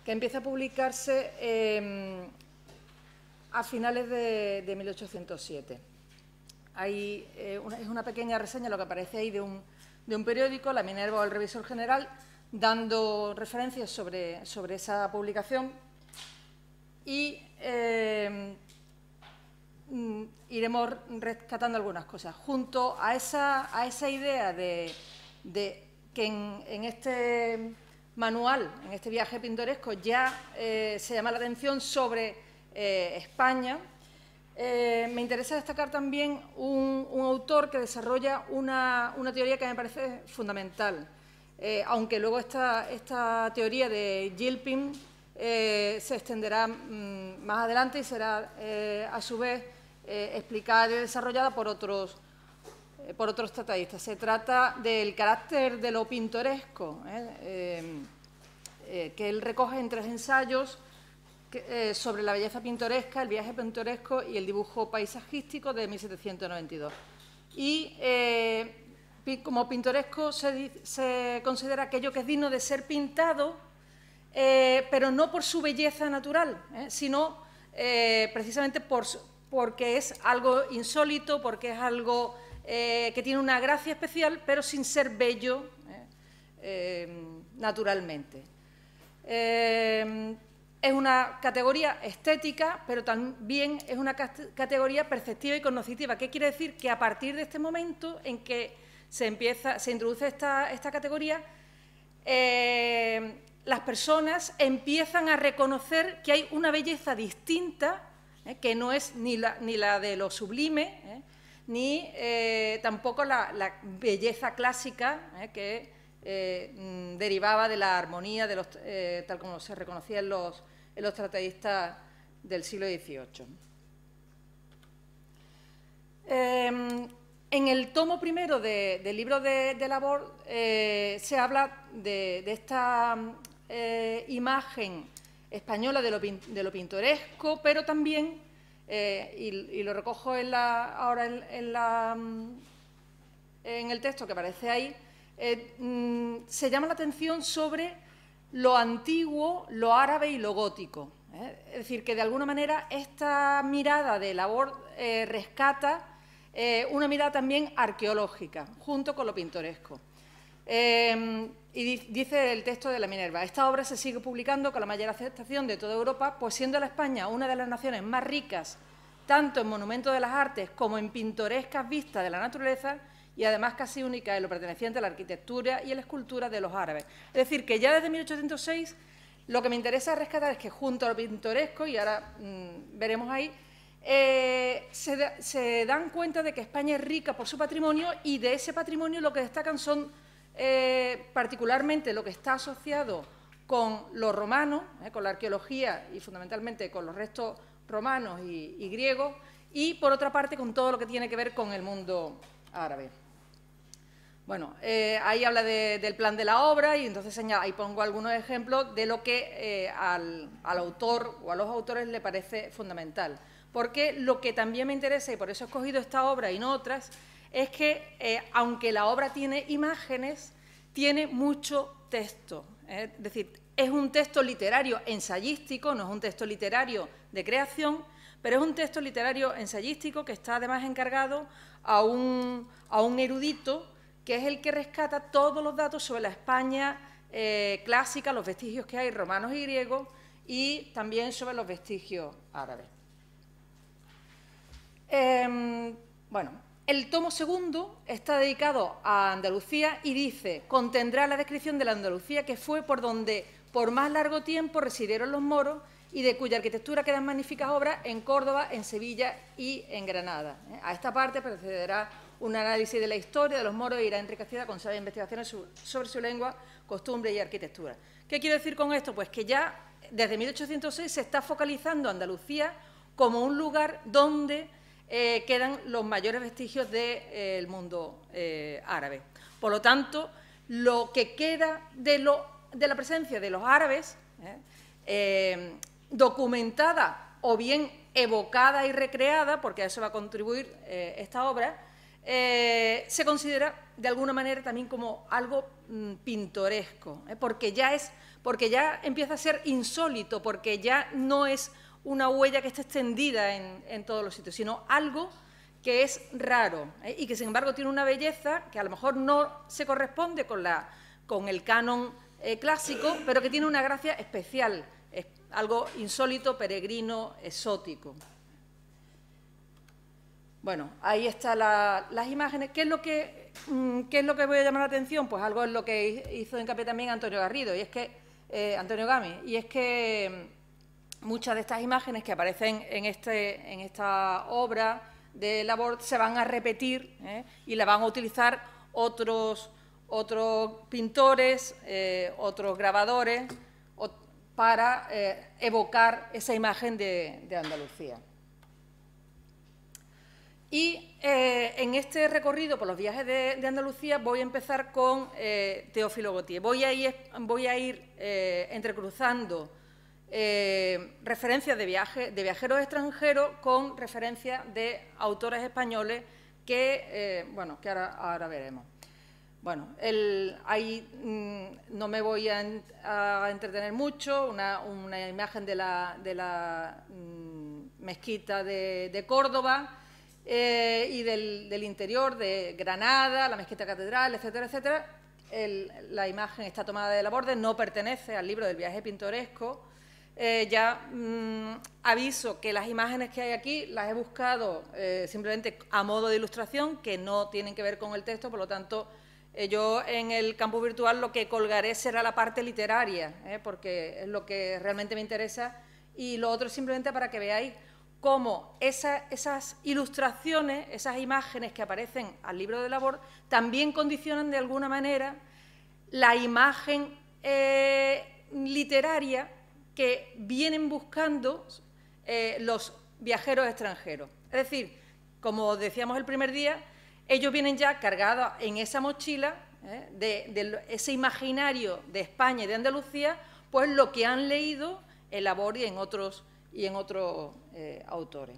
que empieza a publicarse a finales de 1807. Es una pequeña reseña, lo que aparece ahí, de un periódico, La Minerva o el Revisor General, dando referencias sobre esa publicación y iremos rescatando algunas cosas. Junto a esa idea de que en este manual, en este viaje pintoresco, ya se llama la atención sobre España, me interesa destacar también un autor que desarrolla una teoría que me parece fundamental, aunque luego esta teoría de Gilpin se extenderá más adelante y será a su vez explicada y desarrollada por otros tratadistas. Se trata del carácter de lo pintoresco, que él recoge en 3 ensayos sobre la belleza pintoresca, el viaje pintoresco y el dibujo paisajístico de 1792. Y como pintoresco se considera aquello que es digno de ser pintado, pero no por su belleza natural, sino precisamente porque es algo insólito, porque es algo que tiene una gracia especial, pero sin ser bello naturalmente. Es una categoría estética, pero también es una categoría perceptiva y cognitiva. ¿Qué quiere decir? Que a partir de este momento en que se introduce esta categoría, las personas empiezan a reconocer que hay una belleza distinta, que no es ni la de lo sublime, ni tampoco la belleza clásica, que derivaba de la armonía, tal como se reconocía en los tratadistas del siglo XVIII. En el tomo primero del libro de Laborde se habla de esta imagen española de lo pintoresco, pero también, y lo recojo ahora en el texto que aparece ahí, se llama la atención sobre lo antiguo, lo árabe y lo gótico. Es decir, que de alguna manera esta mirada de Laborde rescata una mirada también arqueológica, junto con lo pintoresco. Y dice el texto de La Minerva: esta obra se sigue publicando con la mayor aceptación de toda Europa, pues siendo la España una de las naciones más ricas, tanto en monumentos de las artes como en pintorescas vistas de la naturaleza, y además casi única en lo perteneciente a la arquitectura y a la escultura de los árabes. Es decir, que ya desde 1806 lo que me interesa rescatar es que junto a lo pintoresco, y ahora veremos ahí, se dan cuenta de que España es rica por su patrimonio, y de ese patrimonio lo que destacan son particularmente lo que está asociado con lo romano, con la arqueología y fundamentalmente con los restos romanos y griegos, y por otra parte con todo lo que tiene que ver con el mundo árabe. Bueno, ahí habla del plan de la obra y entonces ahí pongo algunos ejemplos de lo que al autor o a los autores le parece fundamental. Porque lo que también me interesa, y por eso he escogido esta obra y no otras, es que aunque la obra tiene imágenes, tiene mucho texto. Es decir, es un texto literario ensayístico, no es un texto literario de creación, pero es un texto literario ensayístico que está además encargado a un erudito, que es el que rescata todos los datos sobre la España clásica, los vestigios que hay romanos y griegos, y también sobre los vestigios árabes. Bueno, el tomo segundo está dedicado a Andalucía y dice: contendrá la descripción de la Andalucía que fue por donde por más largo tiempo residieron los moros y de cuya arquitectura quedan magníficas obras en Córdoba, en Sevilla y en Granada. A esta parte precederá un análisis de la historia de los moros e irá enriquecida con sabias investigaciones sobre su lengua, costumbre y arquitectura. ¿Qué quiero decir con esto? Pues que ya desde 1806 se está focalizando Andalucía como un lugar donde quedan los mayores vestigios del mundo árabe. Por lo tanto, lo que queda de la presencia de los árabes, documentada o bien evocada y recreada, porque a eso va a contribuir esta obra, se considera de alguna manera también como algo pintoresco, porque ya es porque ya empieza a ser insólito, porque ya no es una huella que esté extendida en todos los sitios, sino algo que es raro, y que, sin embargo, tiene una belleza que a lo mejor no se corresponde con el canon clásico, pero que tiene una gracia especial, es algo insólito, peregrino, exótico. Bueno, ahí están las imágenes. ¿Qué es lo que voy a llamar la atención? Pues algo en lo que hizo hincapié también Antonio Garrido, y es que Antonio Gami, y es que muchas de estas imágenes que aparecen en esta obra de Laborde se van a repetir y la van a utilizar otros pintores, otros grabadores, para evocar esa imagen de Andalucía. Y en este recorrido por los viajes de Andalucía voy a empezar con Théophile Gautier. Voy a ir entrecruzando referencias de viajeros extranjeros con referencias de autores españoles que ahora veremos. Bueno, ahí no me voy a entretener mucho, una imagen de la mezquita de Córdoba, y del interior de Granada, la mezquita catedral, etcétera, etcétera. La imagen está tomada de Laborde, no pertenece al libro del viaje pintoresco. Aviso que las imágenes que hay aquí las he buscado simplemente a modo de ilustración, que no tienen que ver con el texto, por lo tanto, yo en el campus virtual lo que colgaré será la parte literaria, porque es lo que realmente me interesa, y lo otro simplemente para que veáis cómo esas ilustraciones, esas imágenes que aparecen al libro de Laborde, también condicionan de alguna manera la imagen literaria que vienen buscando los viajeros extranjeros. Es decir, como decíamos el primer día, ellos vienen ya cargados en esa mochila de ese imaginario de España y de Andalucía, pues lo que han leído en Laborde y en otros autores.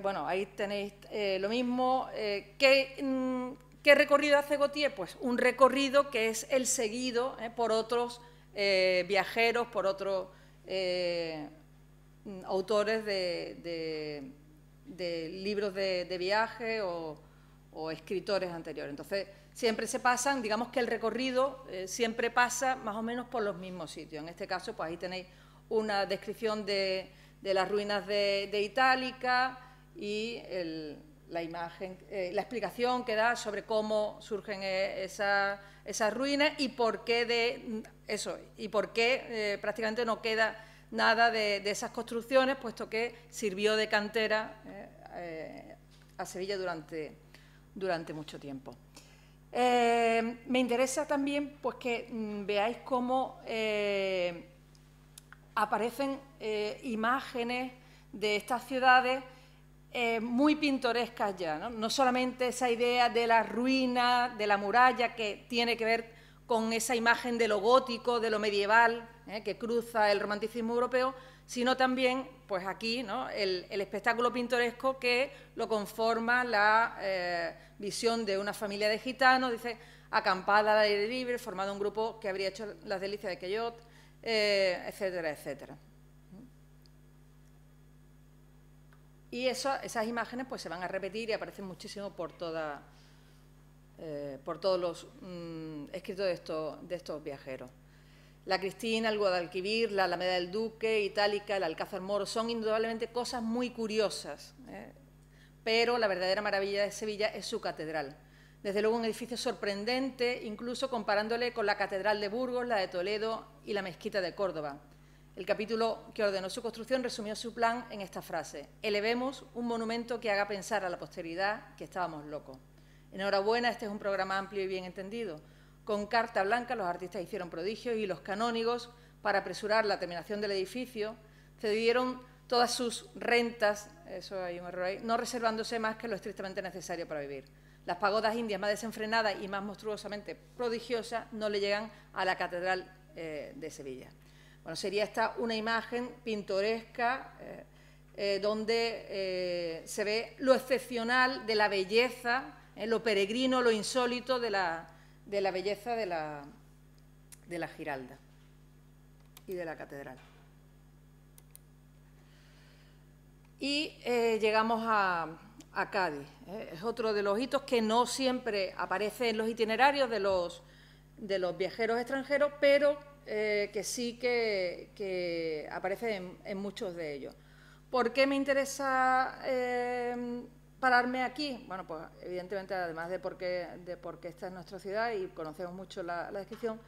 Bueno, ahí tenéis lo mismo. ¿Qué recorrido hace Gautier? Pues un recorrido que es el seguido por otros viajeros, por otros autores de libros de viaje o escritores anteriores. Entonces, siempre se pasan, digamos que el recorrido siempre pasa más o menos por los mismos sitios. En este caso, pues ahí tenéis una descripción de las ruinas de Itálica y la imagen, la explicación que da sobre cómo surgen esas ruinas y por qué prácticamente no queda nada de esas construcciones, puesto que sirvió de cantera a Sevilla durante mucho tiempo. Me interesa también pues, que veáis cómo aparecen imágenes de estas ciudades muy pintorescas ya, ¿no? No solamente esa idea de la ruina, de la muralla, que tiene que ver con esa imagen de lo gótico, de lo medieval, que cruza el romanticismo europeo, sino también, pues aquí, ¿no? el espectáculo pintoresco que lo conforma la visión de una familia de gitanos, dice, acampada al aire libre, formado un grupo que habría hecho las delicias de Quellot, etcétera, etcétera. Y esas imágenes pues, se van a repetir y aparecen muchísimo por todos los escritos de estos viajeros. La Cristina, el Guadalquivir, la Alameda del Duque, Itálica, el Alcázar Moro, son indudablemente cosas muy curiosas, pero la verdadera maravilla de Sevilla es su catedral. Desde luego un edificio sorprendente, incluso comparándole con la Catedral de Burgos, la de Toledo y la Mezquita de Córdoba. El capítulo que ordenó su construcción resumió su plan en esta frase: elevemos un monumento que haga pensar a la posteridad que estábamos locos. Enhorabuena, este es un programa amplio y bien entendido. Con carta blanca los artistas hicieron prodigios y los canónigos, para apresurar la terminación del edificio, cedieron todas sus rentas, eso hay un error ahí, no reservándose más que lo estrictamente necesario para vivir. Las pagodas indias más desenfrenadas y más monstruosamente prodigiosas no le llegan a la Catedral de Sevilla. Bueno, sería esta una imagen pintoresca donde se ve lo excepcional de la belleza, lo peregrino, lo insólito de de la belleza de la Giralda y de la catedral. Y llegamos a Cádiz. Es otro de los hitos que no siempre aparece en los itinerarios de los viajeros extranjeros, pero que sí que aparece en muchos de ellos. ¿Por qué me interesa pararme aquí? Bueno, pues evidentemente, además de porque esta es nuestra ciudad y conocemos mucho la descripción,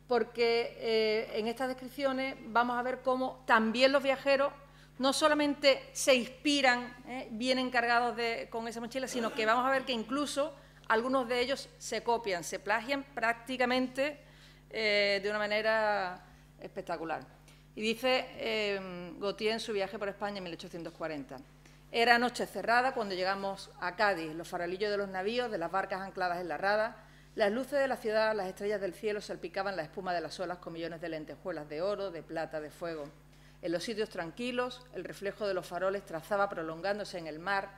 porque en estas descripciones vamos a ver cómo también los viajeros no solamente se inspiran, vienen cargados con esa mochila, sino que vamos a ver que incluso algunos de ellos se copian, se plagian prácticamente de una manera espectacular. Y dice Gautier en su viaje por España en 1840. Era noche cerrada cuando llegamos a Cádiz, los farolillos de los navíos, de las barcas ancladas en la rada, las luces de la ciudad, las estrellas del cielo salpicaban la espuma de las olas con millones de lentejuelas de oro, de plata, de fuego. En los sitios tranquilos, el reflejo de los faroles trazaba, prolongándose en el mar,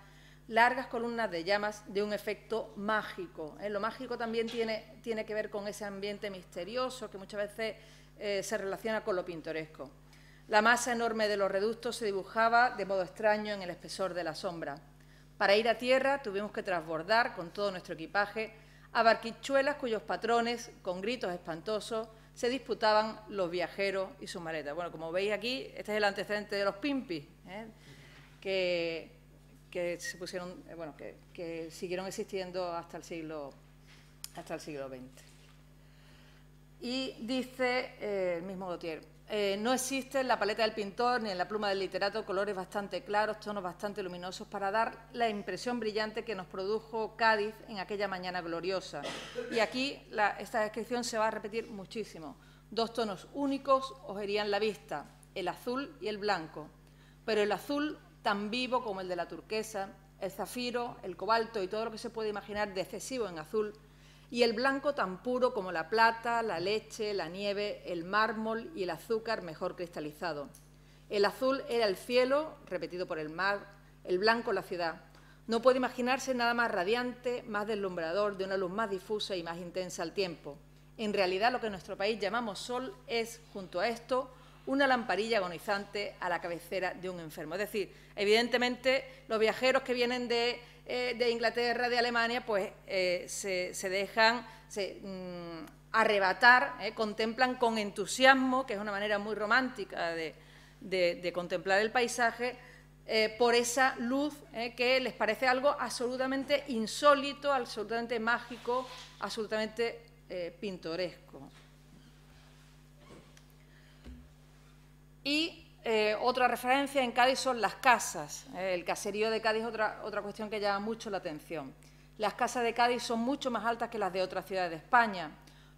largas columnas de llamas de un efecto mágico. Lo mágico también tiene que ver con ese ambiente misterioso que muchas veces se relaciona con lo pintoresco. La masa enorme de los reductos se dibujaba de modo extraño en el espesor de la sombra. Para ir a tierra tuvimos que transbordar con todo nuestro equipaje a barquichuelas cuyos patrones, con gritos espantosos, se disputaban los viajeros y sus maletas. Bueno, como veis aquí, este es el antecedente de los pimpis, que se pusieron, que siguieron existiendo hasta el siglo XX. Y dice el mismo Gautier, no existe en la paleta del pintor ni en la pluma del literato colores bastante claros, tonos bastante luminosos para dar la impresión brillante que nos produjo Cádiz en aquella mañana gloriosa. Y aquí esta descripción se va a repetir muchísimo. Dos tonos únicos os herían la vista, el azul y el blanco, pero el azul tan vivo como el de la turquesa, el zafiro, el cobalto y todo lo que se puede imaginar de excesivo en azul, y el blanco tan puro como la plata, la leche, la nieve, el mármol y el azúcar mejor cristalizado. El azul era el cielo, repetido por el mar, el blanco la ciudad. No puede imaginarse nada más radiante, más deslumbrador, de una luz más difusa y más intensa al tiempo. En realidad, lo que en nuestro país llamamos sol es, junto a esto, una lamparilla agonizante a la cabecera de un enfermo. Es decir, evidentemente, los viajeros que vienen de Inglaterra, de Alemania, pues se dejan arrebatar, contemplan con entusiasmo, que es una manera muy romántica de contemplar el paisaje, por esa luz que les parece algo absolutamente insólito, absolutamente mágico, absolutamente pintoresco. Y otra referencia en Cádiz son las casas. El caserío de Cádiz es otra cuestión que llama mucho la atención. Las casas de Cádiz son mucho más altas que las de otras ciudades de España,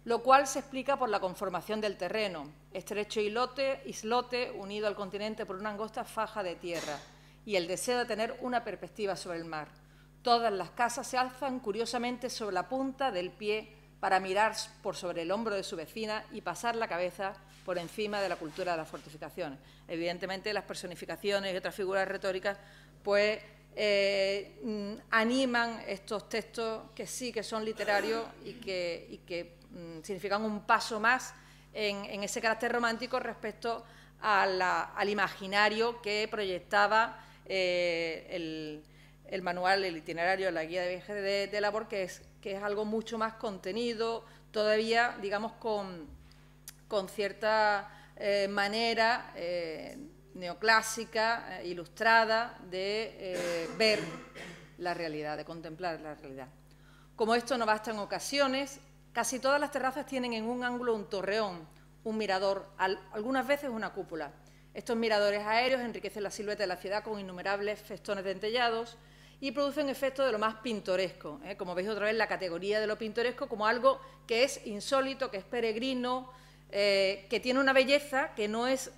lo cual se explica por la conformación del terreno, estrecho islote unido al continente por una angosta faja de tierra y el deseo de tener una perspectiva sobre el mar. Todas las casas se alzan curiosamente sobre la punta del pie para mirar por sobre el hombro de su vecina y pasar la cabeza por encima de la cultura de las fortificaciones. Evidentemente, las personificaciones y otras figuras retóricas pues, animan estos textos que sí que son literarios y que significan un paso más en ese carácter romántico respecto al imaginario que proyectaba el manual, el itinerario, la guía de viaje de Labor, que es algo mucho más contenido, todavía, digamos, con cierta manera neoclásica, ilustrada, de ver la realidad, de contemplar la realidad. Como esto no basta en ocasiones, casi todas las terrazas tienen en un ángulo un torreón, un mirador, algunas veces una cúpula. Estos miradores aéreos enriquecen la silueta de la ciudad con innumerables festones dentellados y producen efectos de lo más pintoresco. Como veis otra vez, la categoría de lo pintoresco como algo que es insólito, que es peregrino, que tiene una belleza que no es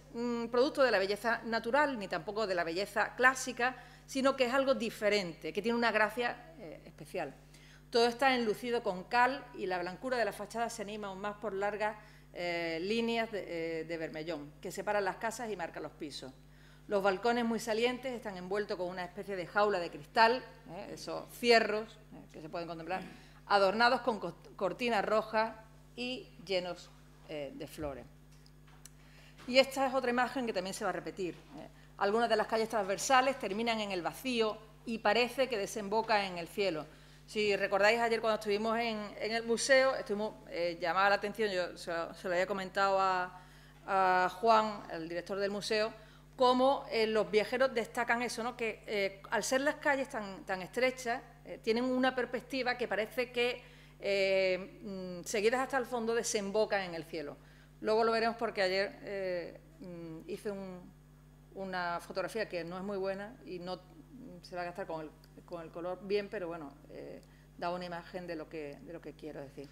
producto de la belleza natural ni tampoco de la belleza clásica, sino que es algo diferente, que tiene una gracia especial. Todo está enlucido con cal y la blancura de la fachada se anima aún más por largas líneas de vermellón que separan las casas y marcan los pisos. Los balcones muy salientes están envueltos con una especie de jaula de cristal, esos cierros que se pueden contemplar, adornados con cortinas rojas y llenos de flores. Y esta es otra imagen que también se va a repetir. Algunas de las calles transversales terminan en el vacío y parece que desemboca en el cielo. Si recordáis, ayer cuando estuvimos en el museo, llamaba la atención, yo se lo había comentado a Juan, el director del museo, cómo los viajeros destacan eso, ¿no? Que al ser las calles tan estrechas, tienen una perspectiva que parece que, seguidas hasta el fondo, desembocan en el cielo. Luego lo veremos porque ayer hice una fotografía que no es muy buena y no se va a gastar con el color bien, pero bueno, da una imagen de lo que quiero decir.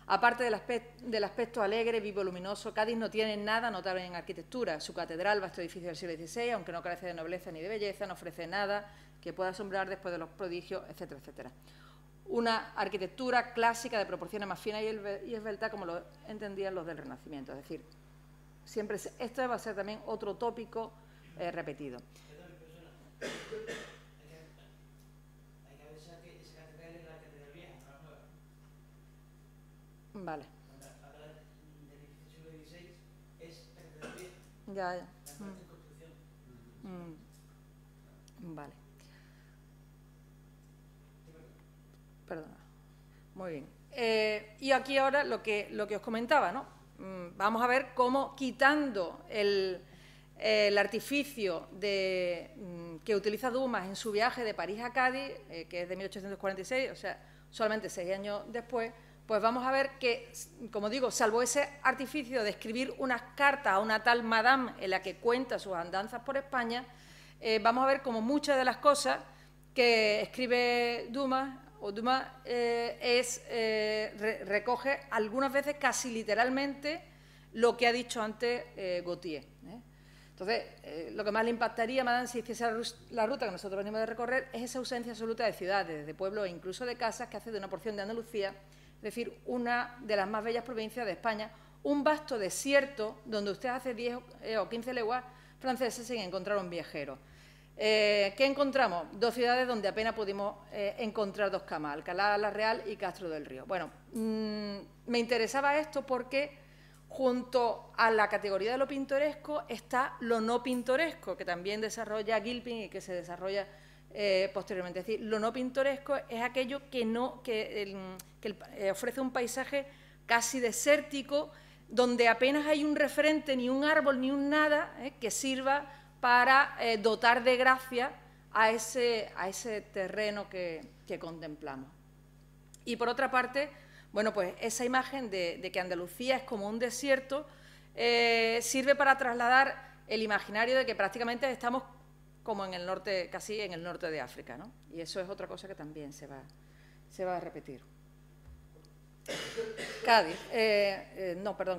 Aparte del aspecto alegre, vivo, luminoso, Cádiz no tiene nada notable en arquitectura. Su catedral, vasto edificio del siglo XVI, aunque no carece de nobleza ni de belleza, no ofrece nada que pueda asombrar después de los prodigios, etcétera, etcétera. Una arquitectura clásica de proporciones más finas y esbelta, como lo entendían los del Renacimiento. Es decir, siempre esto va a ser también otro tópico repetido. Vale. Ya. Vale. Perdona. Muy bien. Y aquí ahora lo que os comentaba, ¿no? Vamos a ver cómo, quitando el artificio que utiliza Dumas en su viaje de París a Cádiz, que es de 1846, o sea, solamente 6 años después, pues vamos a ver que, como digo, salvo ese artificio de escribir unas cartas a una tal Madame en la que cuenta sus andanzas por España, vamos a ver como muchas de las cosas que escribe Dumas recoge algunas veces casi literalmente lo que ha dicho antes Gautier. Entonces, lo que más le impactaría a Madame si hiciese la ruta que nosotros venimos de recorrer es esa ausencia absoluta de ciudades, de pueblos e incluso de casas que hace de una porción de Andalucía, es decir, una de las más bellas provincias de España, un vasto desierto donde usted hace 10 o 15 leguas francesas sin encontrar un viajero. ¿Qué encontramos? 2 ciudades donde apenas pudimos encontrar 2 camas, Alcalá la Real y Castro del Río. Bueno, me interesaba esto porque junto a la categoría de lo pintoresco está lo no pintoresco, que también desarrolla Gilpin y que se desarrolla posteriormente. Es decir, lo no pintoresco es aquello que ofrece un paisaje casi desértico, donde apenas hay un referente, ni un árbol, ni un nada que sirva para dotar de gracia a ese terreno que contemplamos. Y por otra parte, bueno, pues esa imagen de que Andalucía es como un desierto sirve para trasladar el imaginario de que prácticamente estamos como en el norte, casi en el norte de África, ¿no? Y eso es otra cosa que también se va a repetir.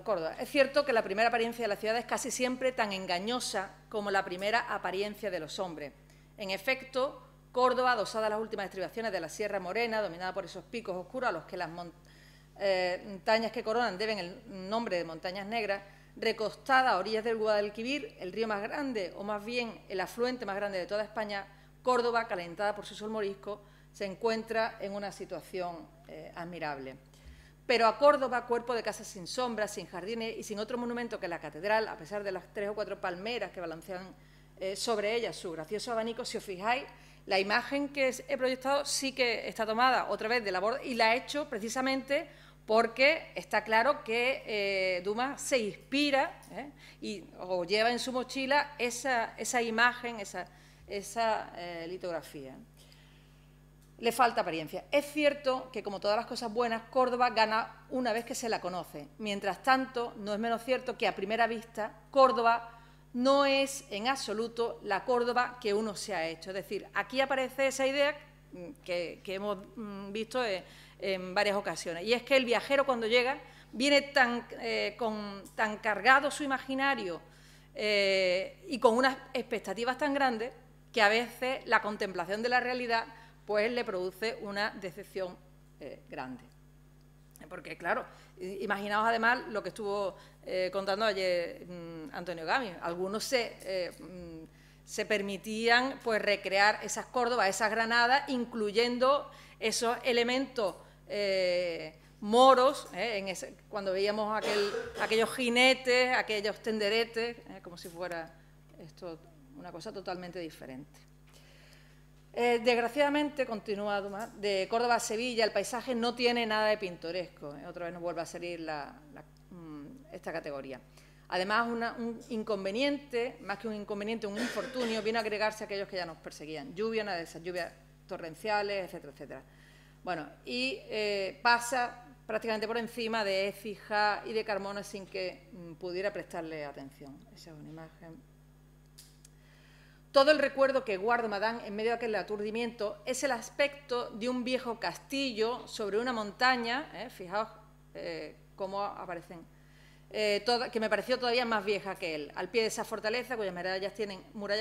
Córdoba. Es cierto que la primera apariencia de la ciudad es casi siempre tan engañosa como la primera apariencia de los hombres. En efecto, Córdoba, adosada a las últimas estribaciones de la Sierra Morena, dominada por esos picos oscuros a los que las montañas que coronan deben el nombre de montañas negras, recostada a orillas del Guadalquivir, el río más grande, o más bien el afluente más grande de toda España, Córdoba, calentada por su sol morisco, se encuentra en una situación admirable. Pero a Córdoba, cuerpo de casas sin sombras, sin jardines y sin otro monumento que la catedral, a pesar de las 3 o 4 palmeras que balancean sobre ella su gracioso abanico, si os fijáis, la imagen que he proyectado sí que está tomada otra vez de la borda y la he hecho precisamente porque está claro que Dumas se inspira o lleva en su mochila esa imagen, esa litografía. Le falta apariencia. Es cierto que, como todas las cosas buenas, Córdoba gana una vez que se la conoce. Mientras tanto, no es menos cierto que, a primera vista, Córdoba no es en absoluto la Córdoba que uno se ha hecho. Es decir, aquí aparece esa idea que hemos visto en varias ocasiones, y es que el viajero, cuando llega, viene tan cargado su imaginario y con unas expectativas tan grandes que a veces la contemplación de la realidad pues le produce una decepción grande. Porque, claro, imaginaos además lo que estuvo contando ayer Antonio Gami. Algunos se permitían pues recrear esas Córdobas, esas Granadas, incluyendo esos elementos moros, cuando veíamos aquellos jinetes, aquellos tenderetes, como si fuera esto una cosa totalmente diferente. Desgraciadamente, continúa Dumas, de Córdoba a Sevilla el paisaje no tiene nada de pintoresco. Otra vez nos vuelve a salir esta categoría. Además, un inconveniente, más que un inconveniente, un infortunio, viene a agregarse a aquellos que ya nos perseguían. Lluvia, una de esas lluvias torrenciales, etcétera, etcétera. Bueno, y pasa prácticamente por encima de Écija y de Carmona sin que pudiera prestarle atención. Esa es una imagen. Todo el recuerdo que guarda Madame en medio de aquel aturdimiento es el aspecto de un viejo castillo sobre una montaña, fijaos cómo aparecen, que me pareció todavía más vieja que él, al pie de esa fortaleza cuyas murallas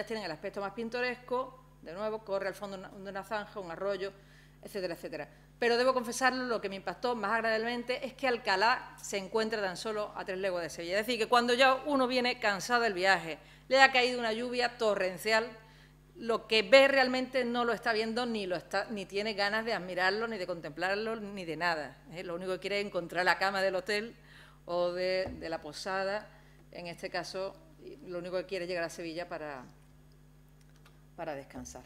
tienen el aspecto más pintoresco, de nuevo, corre al fondo de una zanja, un arroyo, etcétera, etcétera. Pero debo confesarlo, lo que me impactó más agradablemente es que Alcalá se encuentra tan solo a 3 leguas de Sevilla. Es decir, que cuando ya uno viene cansado del viaje, le ha caído una lluvia torrencial, lo que ve realmente no lo está viendo ni tiene ganas de admirarlo, ni de contemplarlo, ni de nada. Lo único que quiere es encontrar la cama del hotel o de la posada. En este caso, lo único que quiere es llegar a Sevilla para descansar.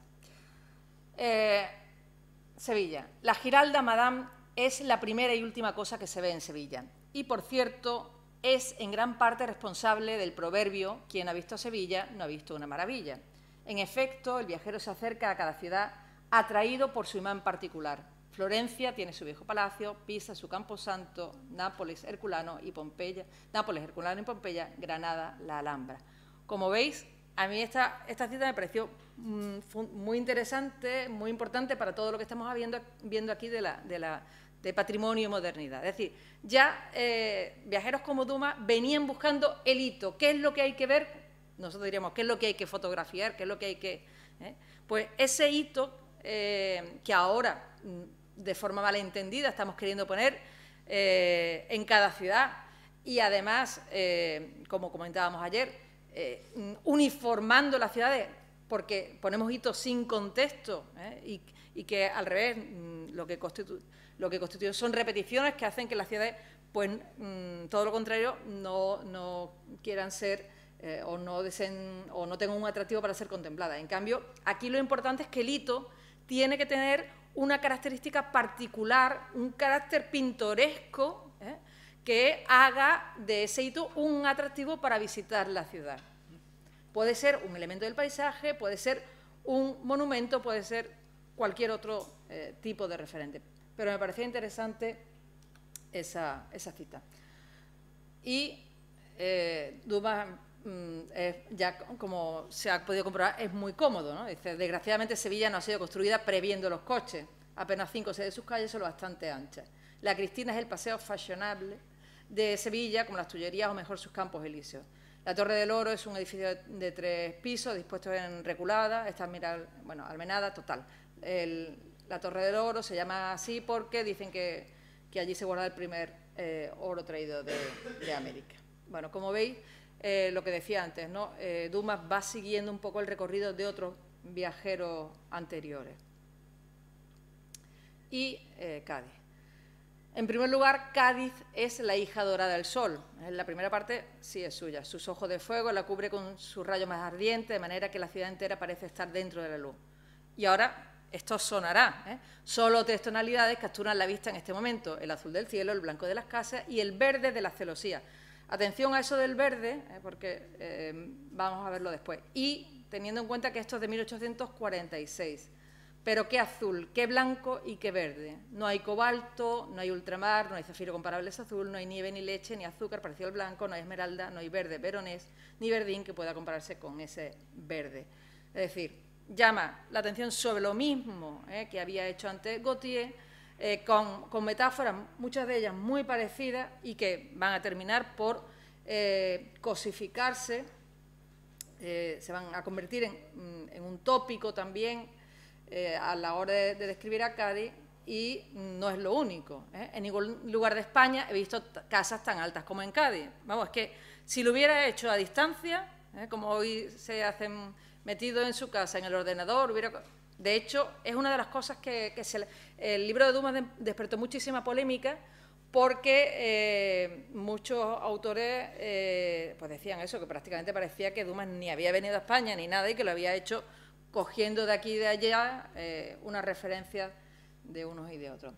Sevilla. La Giralda Madame es la primera y última cosa que se ve en Sevilla. Y, por cierto, es en gran parte responsable del proverbio «Quien ha visto Sevilla no ha visto una maravilla». En efecto, el viajero se acerca a cada ciudad atraído por su imán particular. Florencia tiene su viejo palacio, Pisa su camposanto, Nápoles, Herculano y Pompeya, Granada, la Alhambra. Como veis, a mí esta cita me pareció muy interesante, muy importante para todo lo que estamos viendo aquí de patrimonio y modernidad. Es decir, ya viajeros como Dumas venían buscando el hito. ¿Qué es lo que hay que ver? Nosotros diríamos, ¿qué es lo que hay que fotografiar? ¿Qué es lo que hay que...? Pues ese hito que ahora, de forma malentendida, estamos queriendo poner en cada ciudad y además, como comentábamos ayer, uniformando las ciudades, porque ponemos hitos sin contexto y que al revés lo que constituye son repeticiones que hacen que las ciudades, pues todo lo contrario, no quieran ser o no tengan un atractivo para ser contempladas. En cambio, aquí lo importante es que el hito tiene que tener una característica particular, un carácter pintoresco, que haga de ese hito un atractivo para visitar la ciudad. Puede ser un elemento del paisaje, puede ser un monumento, puede ser cualquier otro tipo de referente. Pero me parecía interesante esa cita. Y Dumas, ya como se ha podido comprobar, es muy cómodo, ¿no? Dice, desgraciadamente Sevilla no ha sido construida previendo los coches. Apenas 5 o 6 de sus calles son bastante anchas. La Cristina es el paseo fashionable de Sevilla, como las Tullerías o mejor sus Campos Elíseos. La Torre del Oro es un edificio de 3 pisos, dispuesto en reculada, está almenada, total. La Torre del Oro se llama así porque dicen que allí se guarda el primer oro traído de América. Bueno, como veis, lo que decía antes, ¿no? Dumas va siguiendo un poco el recorrido de otros viajeros anteriores. Y Cádiz. En primer lugar, Cádiz es la hija dorada del sol. En la primera parte sí es suya. Sus ojos de fuego la cubre con su rayo más ardiente, de manera que la ciudad entera parece estar dentro de la luz. Y ahora esto sonará. Solo 3 tonalidades capturan la vista en este momento: el azul del cielo, el blanco de las casas y el verde de las celosías. Atención a eso del verde, porque vamos a verlo después. Y teniendo en cuenta que esto es de 1846. Pero qué azul, qué blanco y qué verde. No hay cobalto, no hay ultramar, no hay zafiro comparable a azul, no hay nieve ni leche ni azúcar parecido al blanco, no hay esmeralda, no hay verde veronés ni verdín que pueda compararse con ese verde. Es decir, llama la atención sobre lo mismo que había hecho antes Gautier, con metáforas, muchas de ellas muy parecidas y que van a terminar por cosificarse, se van a convertir en un tópico también a la hora de describir a Cádiz, y no es lo único. En ningún lugar de España he visto casas tan altas como en Cádiz. Vamos, es que si lo hubiera hecho a distancia, como hoy se hacen metido en su casa, en el ordenador, De hecho, es una de las cosas que el libro de Dumas despertó muchísima polémica, porque muchos autores pues decían eso, que prácticamente parecía que Dumas ni había venido a España ni nada y que lo había hecho cogiendo de aquí y de allá unas referencias de unos y de otros.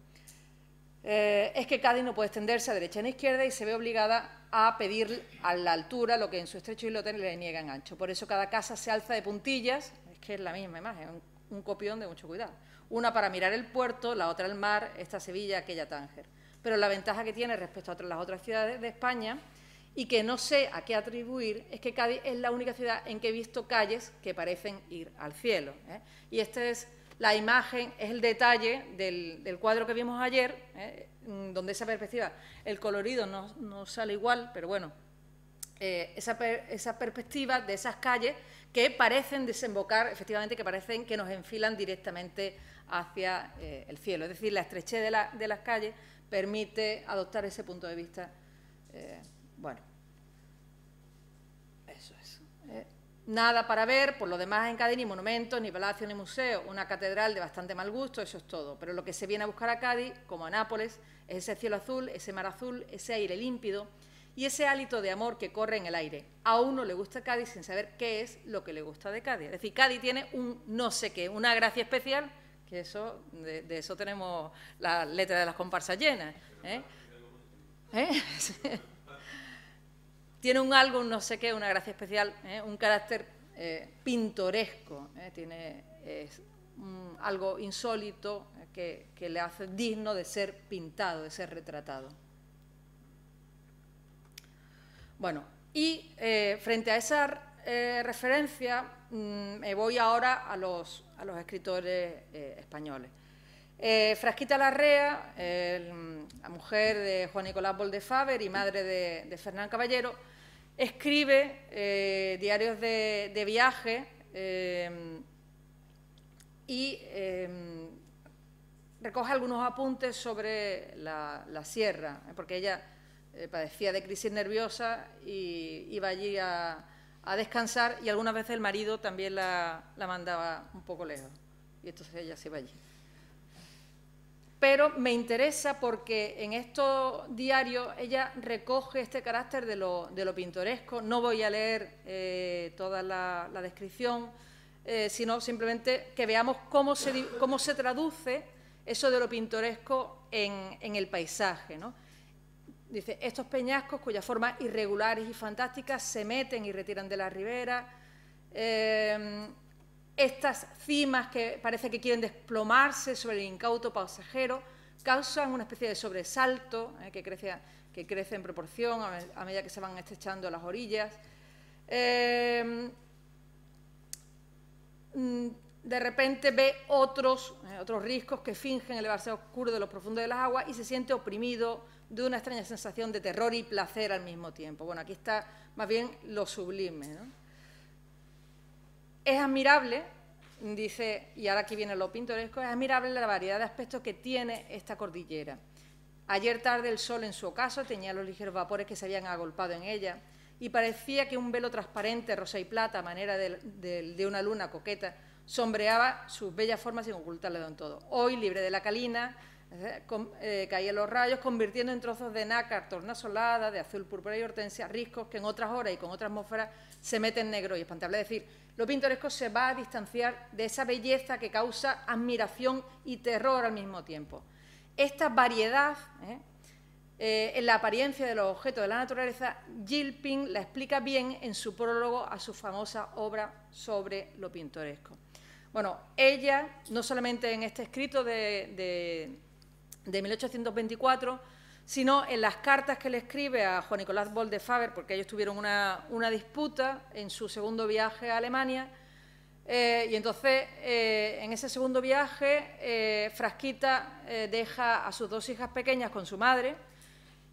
Es que Cádiz no puede extenderse a derecha ni a izquierda y se ve obligada a pedir a la altura lo que en su estrecho islote le niega en ancho. Por eso cada casa se alza de puntillas, es que es la misma imagen, un copión de mucho cuidado. Una para mirar el puerto, la otra el mar, esta Sevilla, aquella Tánger. Pero la ventaja que tiene respecto a las otras ciudades de España, y que no sé a qué atribuir, es que Cádiz es la única ciudad en que he visto calles que parecen ir al cielo. Y esta es la imagen, es el detalle del cuadro que vimos ayer, donde esa perspectiva, el colorido no sale igual, pero bueno, esa perspectiva de esas calles que parecen desembocar, efectivamente, que parecen que nos enfilan directamente hacia el cielo. Es decir, la estrechez de las calles permite adoptar ese punto de vista. Bueno, eso es. Nada para ver, por lo demás en Cádiz, ni monumentos, ni palacios, ni museos, una catedral de bastante mal gusto, eso es todo. Pero lo que se viene a buscar a Cádiz, como a Nápoles, es ese cielo azul, ese mar azul, ese aire límpido y ese hálito de amor que corre en el aire. A uno le gusta Cádiz sin saber qué es lo que le gusta de Cádiz. Es decir, Cádiz tiene un no sé qué, una gracia especial, que eso, de eso tenemos las letras de las comparsas llenas. Tiene un algo, un no sé qué, una gracia especial, un carácter pintoresco, tiene algo insólito que le hace digno de ser pintado, de ser retratado. Bueno, y frente a esa referencia, me voy ahora a los escritores españoles. Frasquita Larrea, la mujer de Juan Nicolás Boll de Faber y madre de Fernán Caballero, escribe diarios de viaje y recoge algunos apuntes sobre la sierra, porque ella padecía de crisis nerviosa y iba allí a descansar, y algunas veces el marido también la mandaba un poco lejos, y entonces ella se iba allí. Pero me interesa porque en estos diarios ella recoge este carácter de lo pintoresco. No voy a leer toda la descripción, sino simplemente que veamos cómo se traduce eso de lo pintoresco en el paisaje, ¿no? Dice, estos peñascos cuyas formas irregulares y fantásticas se meten y retiran de la ribera, estas cimas que parece que quieren desplomarse sobre el incauto pasajero causan una especie de sobresalto que crece en proporción a medida que se van estrechando las orillas. De repente ve otros riscos que fingen elevarse oscuro de lo profundo de las aguas y se siente oprimido de una extraña sensación de terror y placer al mismo tiempo. Bueno, aquí está más bien lo sublime, ¿no? Es admirable, dice, y ahora aquí viene lo pintoresco, es admirable la variedad de aspectos que tiene esta cordillera. Ayer tarde el sol en su ocaso teñía los ligeros vapores que se habían agolpado en ella y parecía que un velo transparente, rosa y plata, a manera de una luna coqueta, sombreaba sus bellas formas sin ocultarle de todo. Hoy, libre de la calina, caían los rayos, convirtiendo en trozos de nácar tornasolada, de azul, púrpura y hortensia, riscos que en otras horas y con otra atmósfera se meten negro y espantable. Es decir, lo pintoresco se va a distanciar de esa belleza que causa admiración y terror al mismo tiempo. Esta variedad en la apariencia de los objetos de la naturaleza, Gilpin la explica bien en su prólogo a su famosa obra sobre lo pintoresco. Bueno, ella, no solamente en este escrito de 1824, sino en las cartas que le escribe a Juan Nicolás Boll de Faber, porque ellos tuvieron una disputa en su segundo viaje a Alemania, y entonces en ese segundo viaje Frasquita deja a sus dos hijas pequeñas con su madre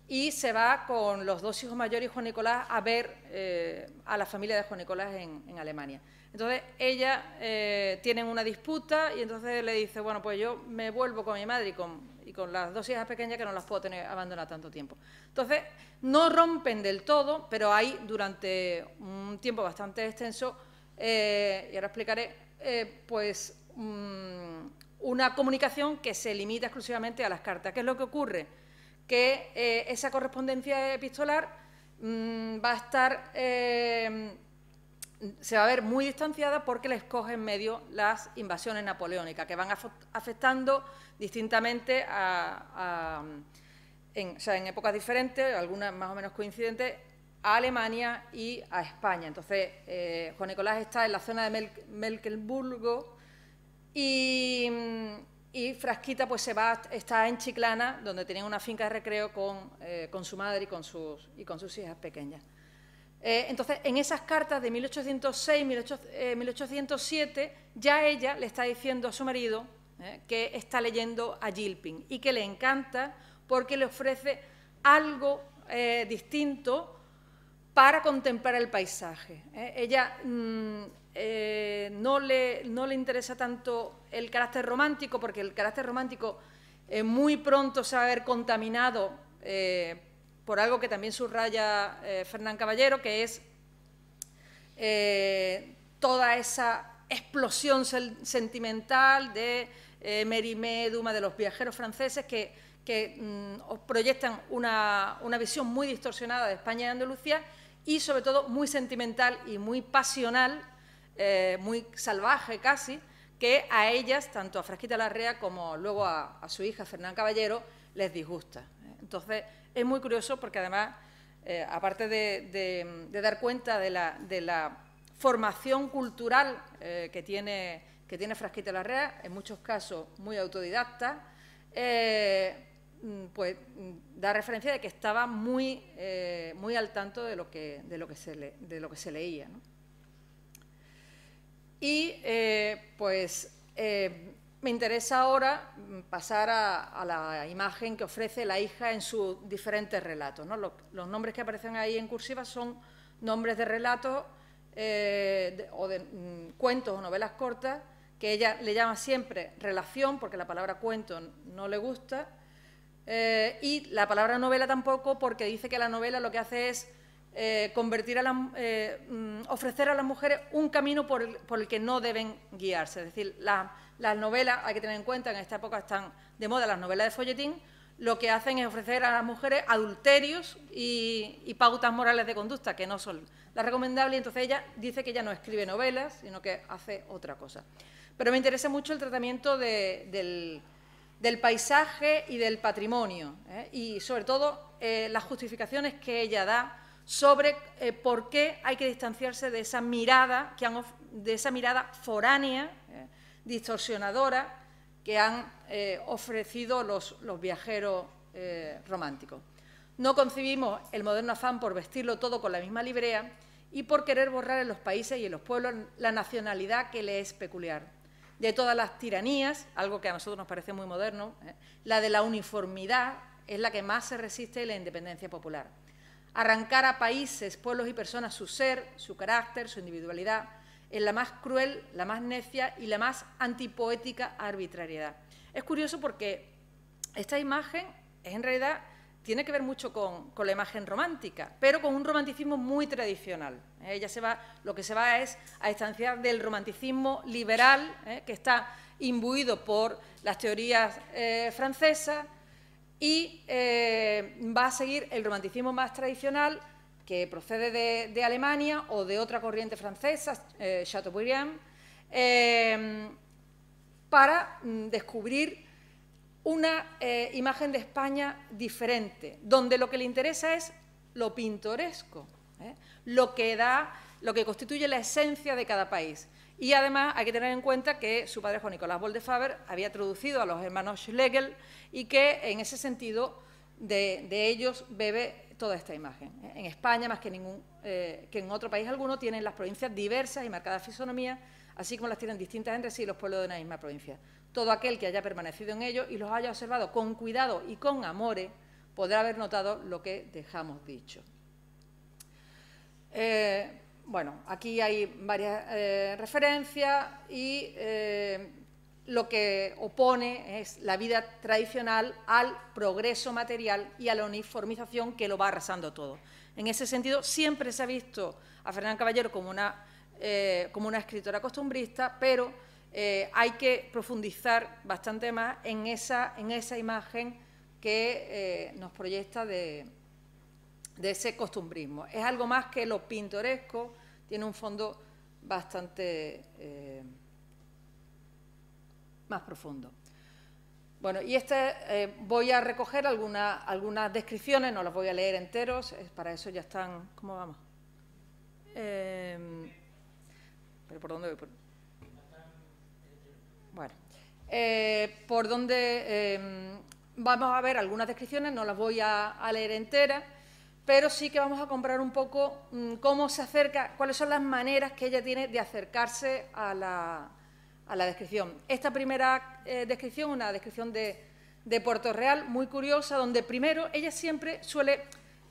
y se va con los dos hijos mayores y Juan Nicolás a ver a la familia de Juan Nicolás en Alemania. Entonces, ella tienen una disputa y entonces le dice, bueno, pues yo me vuelvo con mi madre y con las dos hijas pequeñas que no las puedo tener abandonadas tanto tiempo. Entonces, no rompen del todo, pero hay durante un tiempo bastante extenso, y ahora explicaré, pues una comunicación que se limita exclusivamente a las cartas. ¿Qué es lo que ocurre? Que esa correspondencia epistolar va a estar, se va a ver muy distanciada porque les coge en medio las invasiones napoleónicas, que van afectando distintamente en épocas diferentes, algunas más o menos coincidentes, a Alemania y a España. Entonces, Juan Nicolás está en la zona de Mecklemburgo y Frasquita pues está en Chiclana, donde tenía una finca de recreo con su madre y con sus hijas pequeñas. Entonces, en esas cartas de 1806, 1807, ya ella le está diciendo a su marido que está leyendo a Gilpin y que le encanta porque le ofrece algo distinto para contemplar el paisaje. Ella no le interesa tanto el carácter romántico, porque el carácter romántico muy pronto se va a ver contaminado por algo que también subraya Fernán Caballero, que es toda esa explosión sentimental de Mérimée, Dumas, de los viajeros franceses que proyectan una visión muy distorsionada de España y Andalucía y, sobre todo, muy sentimental y muy pasional, muy salvaje casi, que a ellas, tanto a Frasquita Larrea como luego a su hija Fernán Caballero, les disgusta. Entonces, es muy curioso porque, además, aparte de dar cuenta de la formación cultural que tiene Frasquita Larrea, en muchos casos muy autodidacta, pues da referencia de que estaba muy al tanto de lo que se leía, ¿no? Y me interesa ahora pasar a la imagen que ofrece la hija en sus diferentes relatos, ¿no? Los nombres que aparecen ahí en cursiva son nombres de relatos o de cuentos o novelas cortas, que ella le llama siempre relación, porque la palabra cuento no le gusta, y la palabra novela tampoco, porque dice que la novela lo que hace es ofrecer a las mujeres un camino por el que no deben guiarse. Es decir, las novelas, hay que tener en cuenta, en esta época están de moda las novelas de folletín, lo que hacen es ofrecer a las mujeres adulterios y pautas morales de conducta que no son las recomendables, y entonces ella dice que ella no escribe novelas, sino que hace otra cosa. Pero me interesa mucho el tratamiento del paisaje y del patrimonio, y sobre todo las justificaciones que ella da sobre por qué hay que distanciarse de esa mirada, foránea, distorsionadora, que han ofrecido los viajeros románticos. No concebimos el moderno afán por vestirlo todo con la misma librea y por querer borrar en los países y en los pueblos la nacionalidad que le es peculiar. De todas las tiranías, algo que a nosotros nos parece muy moderno, la de la uniformidad es la que más se resiste a la independencia popular. Arrancar a países, pueblos y personas su ser, su carácter, su individualidad, es la más cruel, la más necia y la más antipoética arbitrariedad. Es curioso porque esta imagen en realidad tiene que ver mucho con la imagen romántica, pero con un romanticismo muy tradicional. Lo que se va es a distanciar del romanticismo liberal, que está imbuido por las teorías francesas, y va a seguir el romanticismo más tradicional, que procede de Alemania o de otra corriente francesa, Chateaubriand, para descubrir una imagen de España diferente, donde lo que le interesa es lo pintoresco, lo que constituye la esencia de cada país. Y además hay que tener en cuenta que su padre, Juan Nicolás Boldefáver, había traducido a los hermanos Schlegel y que en ese sentido de ellos bebe toda esta imagen. En España, más que en otro país alguno, tienen las provincias diversas y marcadas fisonomías, así como las tienen distintas entre sí los pueblos de una misma provincia. Todo aquel que haya permanecido en ellos y los haya observado con cuidado y con amor podrá haber notado lo que dejamos dicho. Bueno, aquí hay varias referencias y lo que opone es la vida tradicional al progreso material y a la uniformización que lo va arrasando todo. En ese sentido, siempre se ha visto a Fernán Caballero como una escritora costumbrista, pero hay que profundizar bastante más en esa imagen que nos proyecta de ese costumbrismo. Es algo más que lo pintoresco, tiene un fondo bastante más profundo. Bueno, y voy a recoger algunas descripciones, no las voy a leer enteros, para eso ya están. ¿Cómo vamos? ¿Pero por dónde voy? Bueno, por donde vamos a ver algunas descripciones, no las voy a leer enteras, pero sí que vamos a comprar un poco cómo se acerca, cuáles son las maneras que ella tiene de acercarse a la descripción. Esta primera descripción, una descripción de Puerto Real, muy curiosa, donde primero ella siempre suele,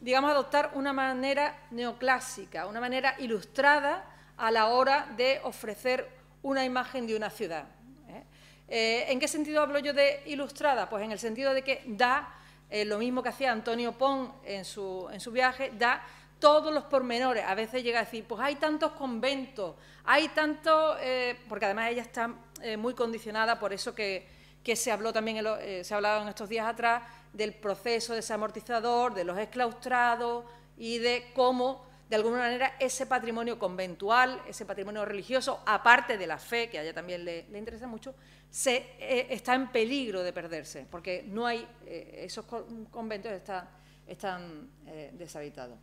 digamos, adoptar una manera neoclásica, una manera ilustrada a la hora de ofrecer una imagen de una ciudad. ¿En qué sentido hablo yo de ilustrada? Pues en el sentido de que da lo mismo que hacía Antonio Pons en su viaje, da todos los pormenores. A veces llega a decir, pues hay tantos conventos, hay tantos... porque además ella está muy condicionada por eso que se habló también, se ha hablado en estos días atrás, del proceso desamortizador, de los exclaustrados y de cómo, de alguna manera, ese patrimonio conventual, ese patrimonio religioso, aparte de la fe, que a ella también le interesa mucho, está en peligro de perderse, porque no hay, esos conventos están deshabitados.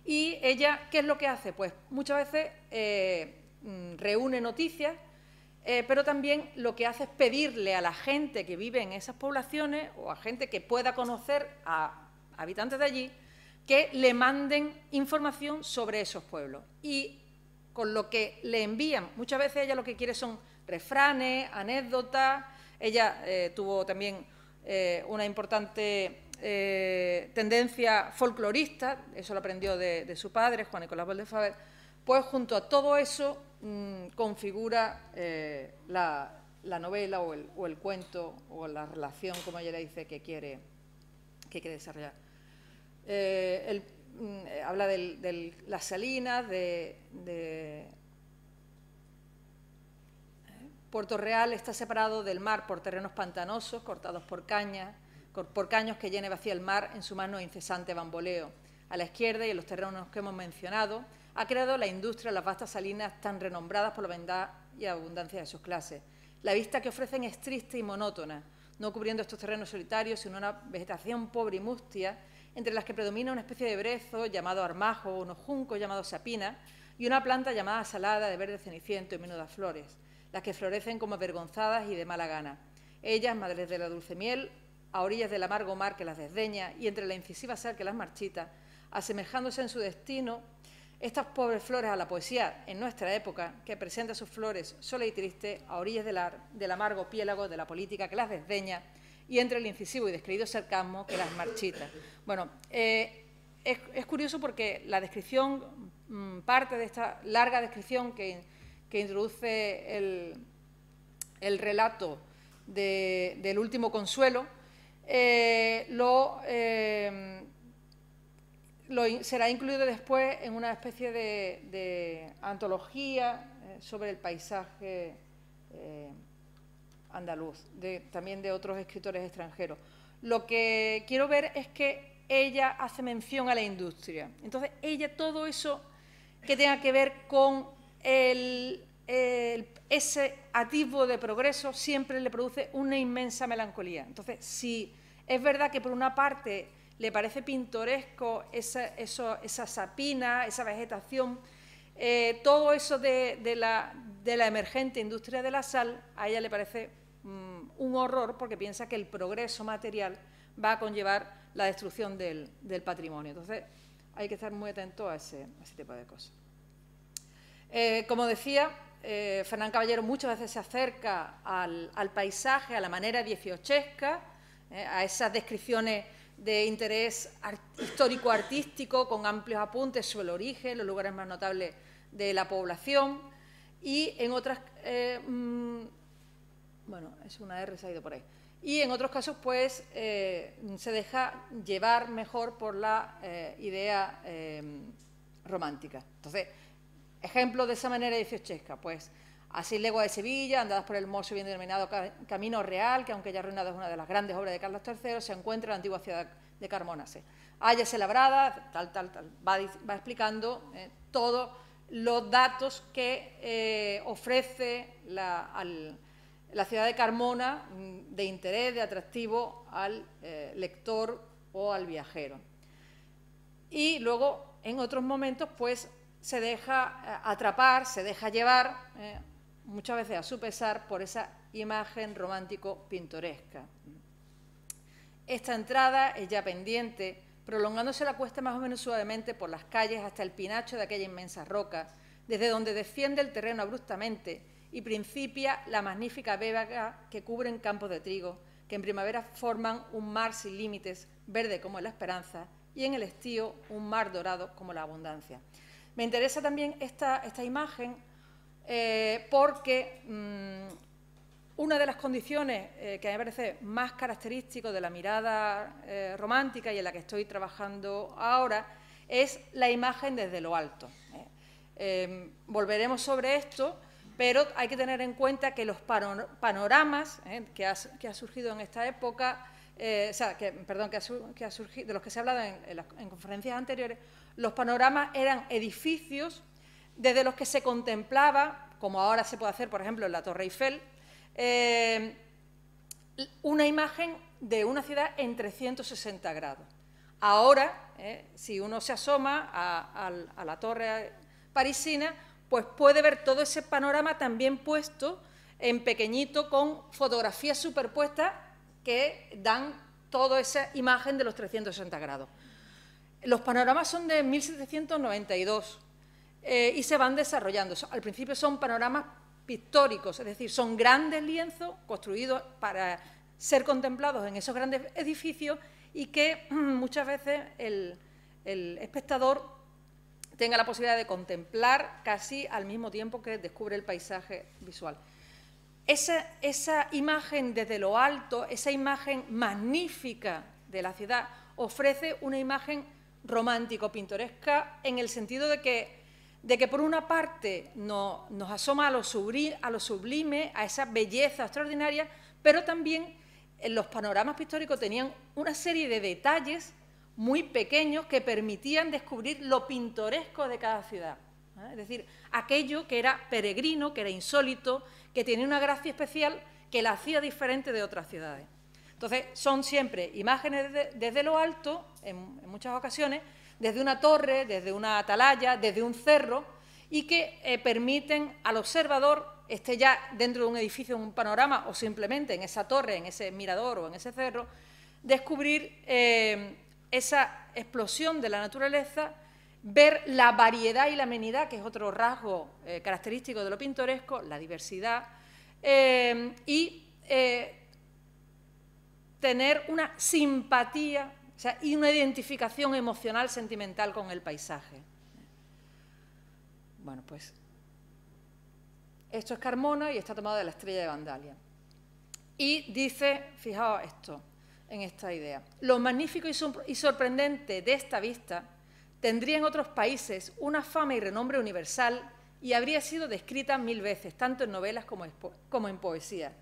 Y ella, ¿qué es lo que hace? Pues muchas veces reúne noticias, pero también lo que hace es pedirle a la gente que vive en esas poblaciones o a gente que pueda conocer a habitantes de allí, que le manden información sobre esos pueblos. Y con lo que le envían, muchas veces ella lo que quiere son refranes, anécdotas. Ella tuvo también una importante tendencia folclorista, eso lo aprendió de su padre, Juan Nicolás Valdefaver. Pues junto a todo eso configura la novela o el cuento o la relación, como ella le dice, que quiere desarrollar. Habla de las salinas, de Puerto Real está separado del mar por terrenos pantanosos, cortados por caños que llena y vacía el mar en su mano incesante bamboleo. A la izquierda y en los terrenos que hemos mencionado, ha creado la industria las vastas salinas tan renombradas por la bondad y abundancia de sus clases. La vista que ofrecen es triste y monótona, no cubriendo estos terrenos solitarios, sino una vegetación pobre y mustia, entre las que predomina una especie de brezo llamado armajo, unos juncos llamados sapina y una planta llamada salada de verde ceniciento y menudas flores, las que florecen como avergonzadas y de mala gana. Ellas, madres de la dulce miel, a orillas del amargo mar que las desdeña y entre la incisiva sal que las marchita, asemejándose en su destino, estas pobres flores a la poesía en nuestra época, que presenta sus flores sola y triste a orillas del amargo piélago de la política que las desdeña y entre el incisivo y descreído sarcasmo que las marchita. Bueno, es curioso porque la descripción, parte de esta larga descripción que introduce el relato del último consuelo, será incluido después en una especie de antología sobre el paisaje andaluz, también de otros escritores extranjeros. Lo que quiero ver es que ella hace mención a la industria. Entonces, ella todo eso que tenga que ver con ese atisbo de progreso siempre le produce una inmensa melancolía. Entonces, si es verdad que por una parte le parece pintoresco esa sapina, esa vegetación, todo eso de la emergente industria de la sal, a ella le parece un horror porque piensa que el progreso material va a conllevar la destrucción del patrimonio. Entonces, hay que estar muy atento a ese tipo de cosas. Como decía, Fernán Caballero muchas veces se acerca al paisaje, a la manera dieciochesca, a esas descripciones de interés histórico-artístico con amplios apuntes sobre el origen, los lugares más notables de la población y en otras... bueno, es una R, se ha ido por ahí. Y en otros casos, pues, se deja llevar mejor por la idea romántica. Entonces, ejemplo de esa manera dieciochesca, pues, A 6 leguas de Sevilla, andadas por el hermoso bien denominado Camino Real, que aunque ya arruinado es una de las grandes obras de Carlos III, se encuentra en la antigua ciudad de Carmonase. Hállase labrada, va explicando todos los datos que ofrece la ciudad de Carmona de interés, de atractivo al lector o al viajero. Y luego, en otros momentos, pues se deja atrapar, se deja llevar, muchas veces a su pesar, por esa imagen romántico-pintoresca. Esta entrada es ya pendiente, prolongándose la cuesta más o menos suavemente por las calles hasta el pinacho de aquella inmensa roca, desde donde desciende el terreno abruptamente y principia la magnífica vega que cubren campos de trigo, que en primavera forman un mar sin límites, verde como la esperanza, y en el estío un mar dorado como la abundancia. Me interesa también esta imagen porque una de las condiciones que me parece más característico de la mirada romántica y en la que estoy trabajando ahora es la imagen desde lo alto. Volveremos sobre esto, pero hay que tener en cuenta que los panoramas que ha surgido en esta época, de los que se ha hablado en conferencias anteriores, los panoramas eran edificios desde los que se contemplaba, como ahora se puede hacer, por ejemplo, en la Torre Eiffel, una imagen de una ciudad en 360 grados. Ahora, si uno se asoma a la torre parisina, pues puede ver todo ese panorama también puesto en pequeñito con fotografías superpuestas que dan toda esa imagen de los 360 grados. Los panoramas son de 1792 y se van desarrollando. Al principio son panoramas pictóricos, es decir, son grandes lienzos construidos para ser contemplados en esos grandes edificios y que muchas veces el espectador tenga la posibilidad de contemplar casi al mismo tiempo que descubre el paisaje visual. Esa imagen desde lo alto, esa imagen magnífica de la ciudad, ofrece una imagen romántico-pintoresca en el sentido de que por una parte nos asoma a lo sublime, a esa belleza extraordinaria, pero también los panoramas pictóricos tenían una serie de detalles muy pequeños que permitían descubrir lo pintoresco de cada ciudad. Es decir, aquello que era peregrino, que era insólito, que tenía una gracia especial que la hacía diferente de otras ciudades. Entonces, son siempre imágenes desde lo alto, en muchas ocasiones, desde una torre, desde una atalaya, desde un cerro, y que permiten al observador, esté ya dentro de un edificio, en un panorama, o simplemente en esa torre, en ese mirador o en ese cerro, descubrir esa explosión de la naturaleza, ver la variedad y la amenidad, que es otro rasgo característico de lo pintoresco, la diversidad, y tener una simpatía, o sea, y una identificación emocional, sentimental con el paisaje. Bueno, pues esto es Carmona y está tomado de la Estrella de Vandalia. Y dice, fijaos esto, en esta idea, lo magnífico y sorprendente de esta vista tendría en otros países una fama y renombre universal y habría sido descrita 1000 veces, tanto en novelas como en poesía.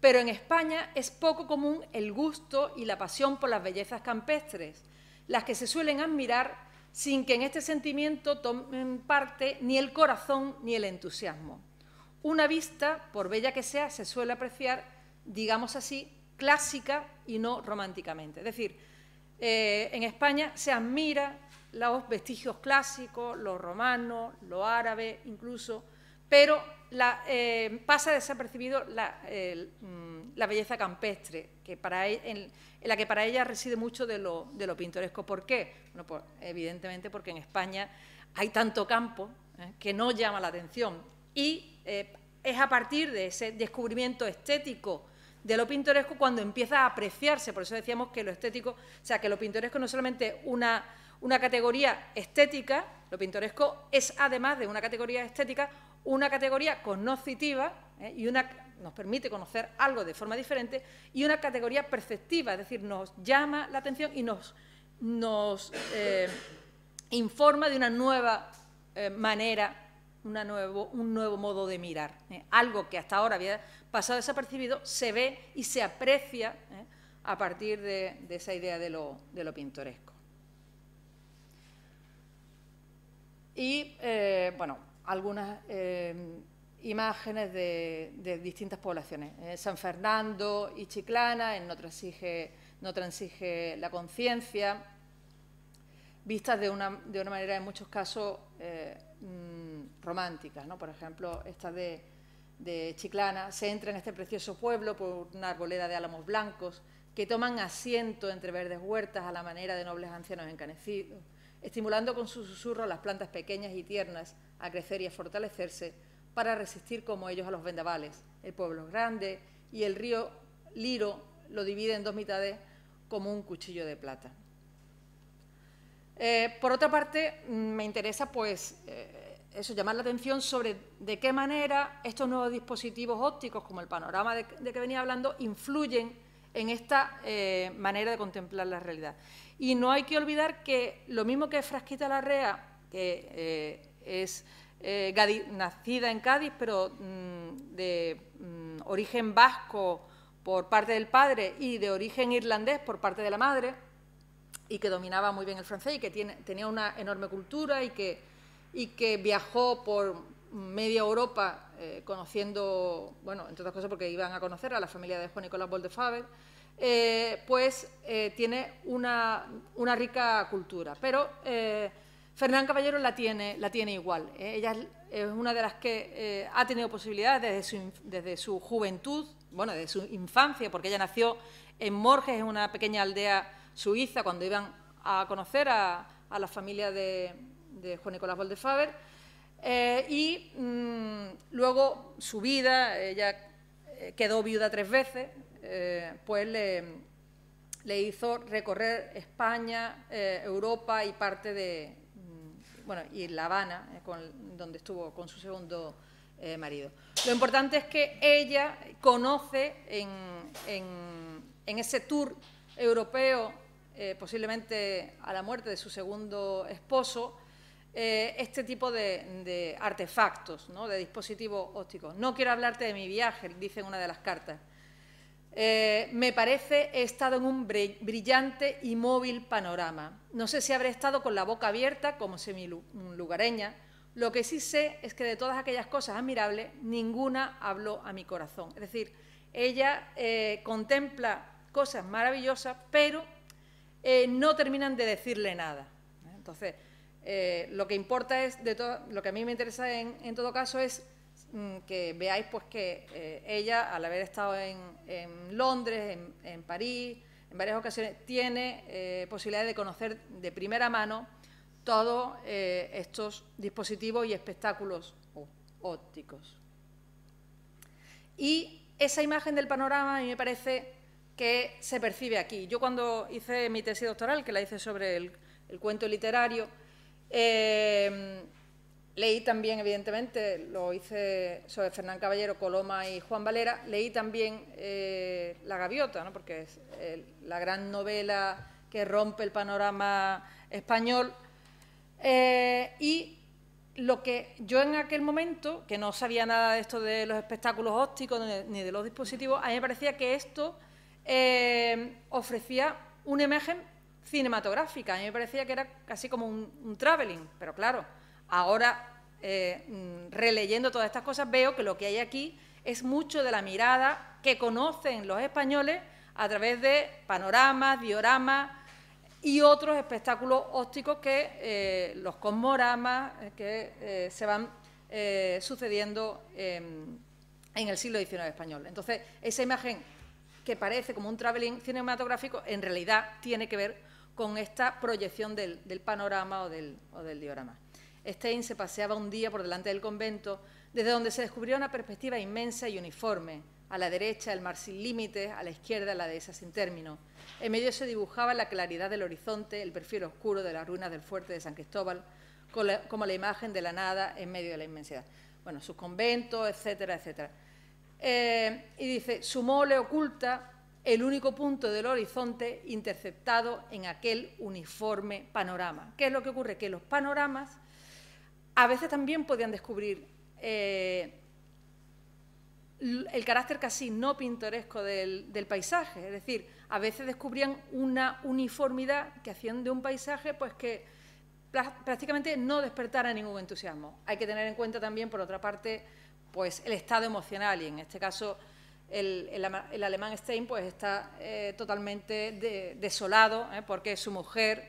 Pero en España es poco común el gusto y la pasión por las bellezas campestres, las que se suelen admirar sin que en este sentimiento tomen parte ni el corazón ni el entusiasmo. Una vista, por bella que sea, se suele apreciar, digamos así, clásica y no románticamente. Es decir, en España se admira los vestigios clásicos, lo romano, lo árabe incluso, pero pasa desapercibido la belleza campestre, en la que para ella reside mucho de lo pintoresco. ¿Por qué? Bueno, pues evidentemente porque en España hay tanto campo que no llama la atención y es a partir de ese descubrimiento estético de lo pintoresco cuando empieza a apreciarse. Por eso decíamos que lo estético, o sea, que lo pintoresco no es solamente una categoría estética, lo pintoresco es, además de una categoría estética, una categoría cognoscitiva y nos permite conocer algo de forma diferente, y una categoría perceptiva, es decir, nos llama la atención y nos informa de una nueva manera un nuevo modo de mirar. Algo que hasta ahora había pasado desapercibido se ve y se aprecia a partir de esa idea de lo pintoresco. Y, bueno, algunas imágenes de distintas poblaciones. San Fernando y Chiclana, en No transige la conciencia, vistas de una manera, en muchos casos, románticas, ¿no? Por ejemplo, esta de Chiclana se entra en este precioso pueblo por una arboleda de álamos blancos que toman asiento entre verdes huertas a la manera de nobles ancianos encanecidos, estimulando con su susurro las plantas pequeñas y tiernas a crecer y a fortalecerse para resistir como ellos a los vendavales. El pueblo es grande y el río Liro lo divide en dos mitades como un cuchillo de plata. Por otra parte, me interesa pues eso, llamar la atención sobre de qué manera estos nuevos dispositivos ópticos, como el panorama de que venía hablando, influyen en esta manera de contemplar la realidad. Y no hay que olvidar que lo mismo que Frasquita Larrea, que es nacida en Cádiz, pero de origen vasco por parte del padre y de origen irlandés por parte de la madre, y que dominaba muy bien el francés y que tenía una enorme cultura y que viajó por media Europa conociendo, bueno, entre otras cosas porque iban a conocer a la familia de Juan Nicolás Boldefabel, tiene una rica cultura. Pero Fernán Caballero la tiene igual. Ella es una de las que ha tenido posibilidades desde su juventud, bueno, desde su infancia, porque ella nació en Morges, en una pequeña aldea suiza, cuando iban a conocer a la familia de Juan Nicolás Boldefabel, y luego su vida, ella quedó viuda 3 veces, pues le hizo recorrer España, Europa y parte de, bueno, y La Habana, donde estuvo con su segundo marido. Lo importante es que ella conoce en ese tour europeo, posiblemente a la muerte de su segundo esposo, este tipo de artefactos, ¿no? De dispositivos ópticos. No quiero hablarte de mi viaje, dice en una de las cartas. Me parece he estado en un brillante y móvil panorama. No sé si habré estado con la boca abierta como semilugareña. Lo que sí sé es que de todas aquellas cosas admirables, ninguna habló a mi corazón. Es decir, ella contempla cosas maravillosas, pero no terminan de decirle nada. Entonces, lo que importa es, lo que a mí me interesa en todo caso es que veáis pues que ella, al haber estado en Londres, en París, en varias ocasiones, tiene posibilidad de conocer de primera mano todos estos dispositivos y espectáculos ópticos. Y esa imagen del panorama a mí me parece que se percibe aquí. Yo cuando hice mi tesis doctoral, que la hice sobre el cuento literario, leí también, evidentemente, lo hice sobre Fernán Caballero, Coloma y Juan Valera, leí también La Gaviota, ¿no? Porque es la gran novela que rompe el panorama español, y lo que yo en aquel momento, que no sabía nada de esto de los espectáculos ópticos ni de los dispositivos, a mí me parecía que esto ofrecía una imagen cinematográfica. A mí me parecía que era casi como un traveling, pero claro, ahora releyendo todas estas cosas veo que lo que hay aquí es mucho de la mirada que conocen los españoles a través de panoramas, dioramas y otros espectáculos ópticos que los cosmoramas que se van sucediendo en el siglo XIX español. Entonces, esa imagen que parece como un traveling cinematográfico, en realidad tiene que ver con esta proyección del panorama o del diorama. Stein se paseaba un día por delante del convento, desde donde se descubrió una perspectiva inmensa y uniforme. A la derecha, el mar sin límites, a la izquierda, la dehesa sin término. En medio se dibujaba la claridad del horizonte, el perfil oscuro de las ruinas del fuerte de San Cristóbal, como la imagen de la nada en medio de la inmensidad. Bueno, sus conventos, etcétera, etcétera. Y dice, su mole oculta el único punto del horizonte interceptado en aquel uniforme panorama. ¿Qué es lo que ocurre? Que los panoramas A veces también podían descubrir el carácter casi no pintoresco del paisaje, es decir, a veces descubrían una uniformidad que hacían de un paisaje pues que prácticamente no despertara ningún entusiasmo. Hay que tener en cuenta también, por otra parte, pues el estado emocional, y en este caso el alemán Stein pues está totalmente desolado porque su mujer,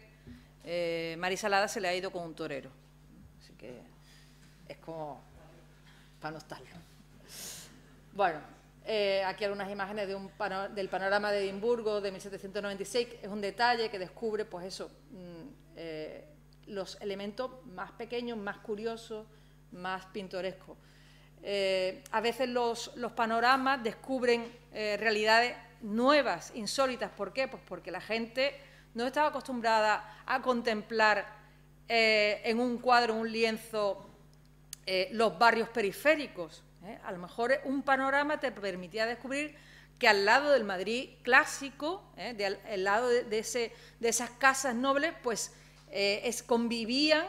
Marisa Lada, se le ha ido con un torero. Así que es como para no estarlo. Bueno, aquí algunas imágenes del panorama de Edimburgo de 1796. Es un detalle que descubre, pues eso, los elementos más pequeños, más curiosos, más pintorescos. A veces los panoramas descubren realidades nuevas, insólitas. ¿Por qué? Pues porque la gente no estaba acostumbrada a contemplar en un cuadro, en un lienzo, los barrios periféricos. A lo mejor un panorama te permitía descubrir que al lado del Madrid clásico, al lado de esas casas nobles, pues convivían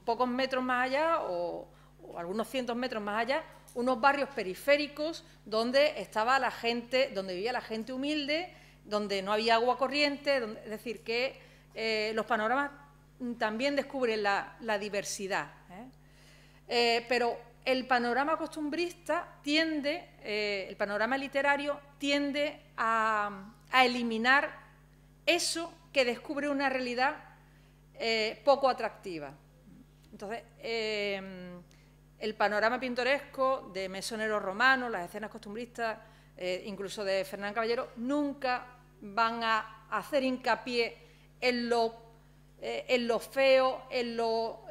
pocos metros más allá o algunos cientos metros más allá, unos barrios periféricos donde estaba la gente, donde vivía la gente humilde, donde no había agua corriente, es decir, que los panoramas también descubren la diversidad. Pero el panorama costumbrista tiende, el panorama literario tiende a eliminar eso que descubre una realidad poco atractiva. Entonces, el panorama pintoresco de Mesonero Romano, las escenas costumbristas, incluso de Fernán Caballero, nunca van a hacer hincapié en lo feo, en lo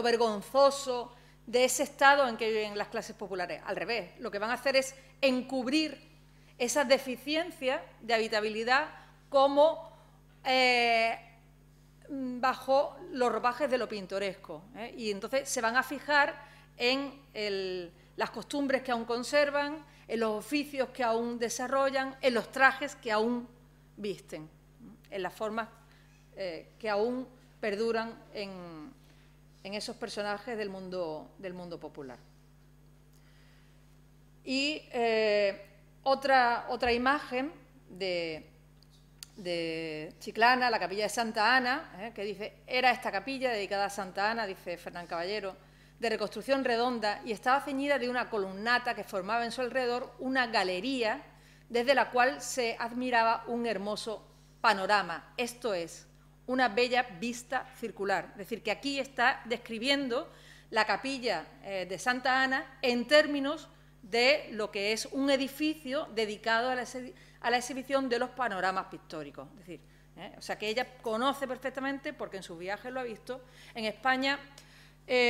vergonzoso de ese estado en que viven las clases populares. Al revés, lo que van a hacer es encubrir esas deficiencias de habitabilidad como bajo los ropajes de lo pintoresco, y entonces se van a fijar en las costumbres que aún conservan, en los oficios que aún desarrollan, en los trajes que aún visten, en las formas que aún perduran en esos personajes del mundo popular. Y otra imagen de Chiclana, la capilla de Santa Ana, que dice: era esta capilla dedicada a Santa Ana, dice Fernán Caballero, de reconstrucción redonda, y estaba ceñida de una columnata que formaba en su alrededor una galería desde la cual se admiraba un hermoso panorama, esto es, una bella vista circular. Es decir, que aquí está describiendo la capilla de Santa Ana en términos de lo que es un edificio dedicado a la exhibición de los panoramas pictóricos. Es decir, o sea, que ella conoce perfectamente, porque en sus viajes lo ha visto. En España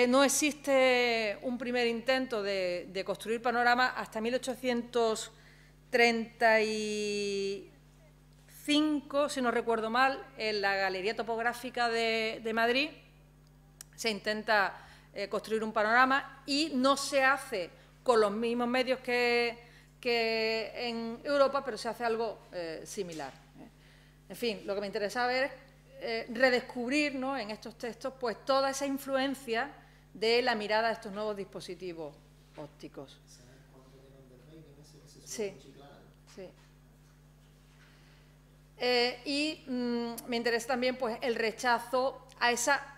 no existe un primer intento de construir panoramas hasta 1835, si no recuerdo mal, en la Galería Topográfica de Madrid se intenta construir un panorama y no se hace con los mismos medios que en Europa, pero se hace algo similar. En fin, lo que me interesa ver es redescubrir, ¿no?, en estos textos pues toda esa influencia de la mirada de estos nuevos dispositivos ópticos. Sí, sí. Y me interesa también pues el rechazo a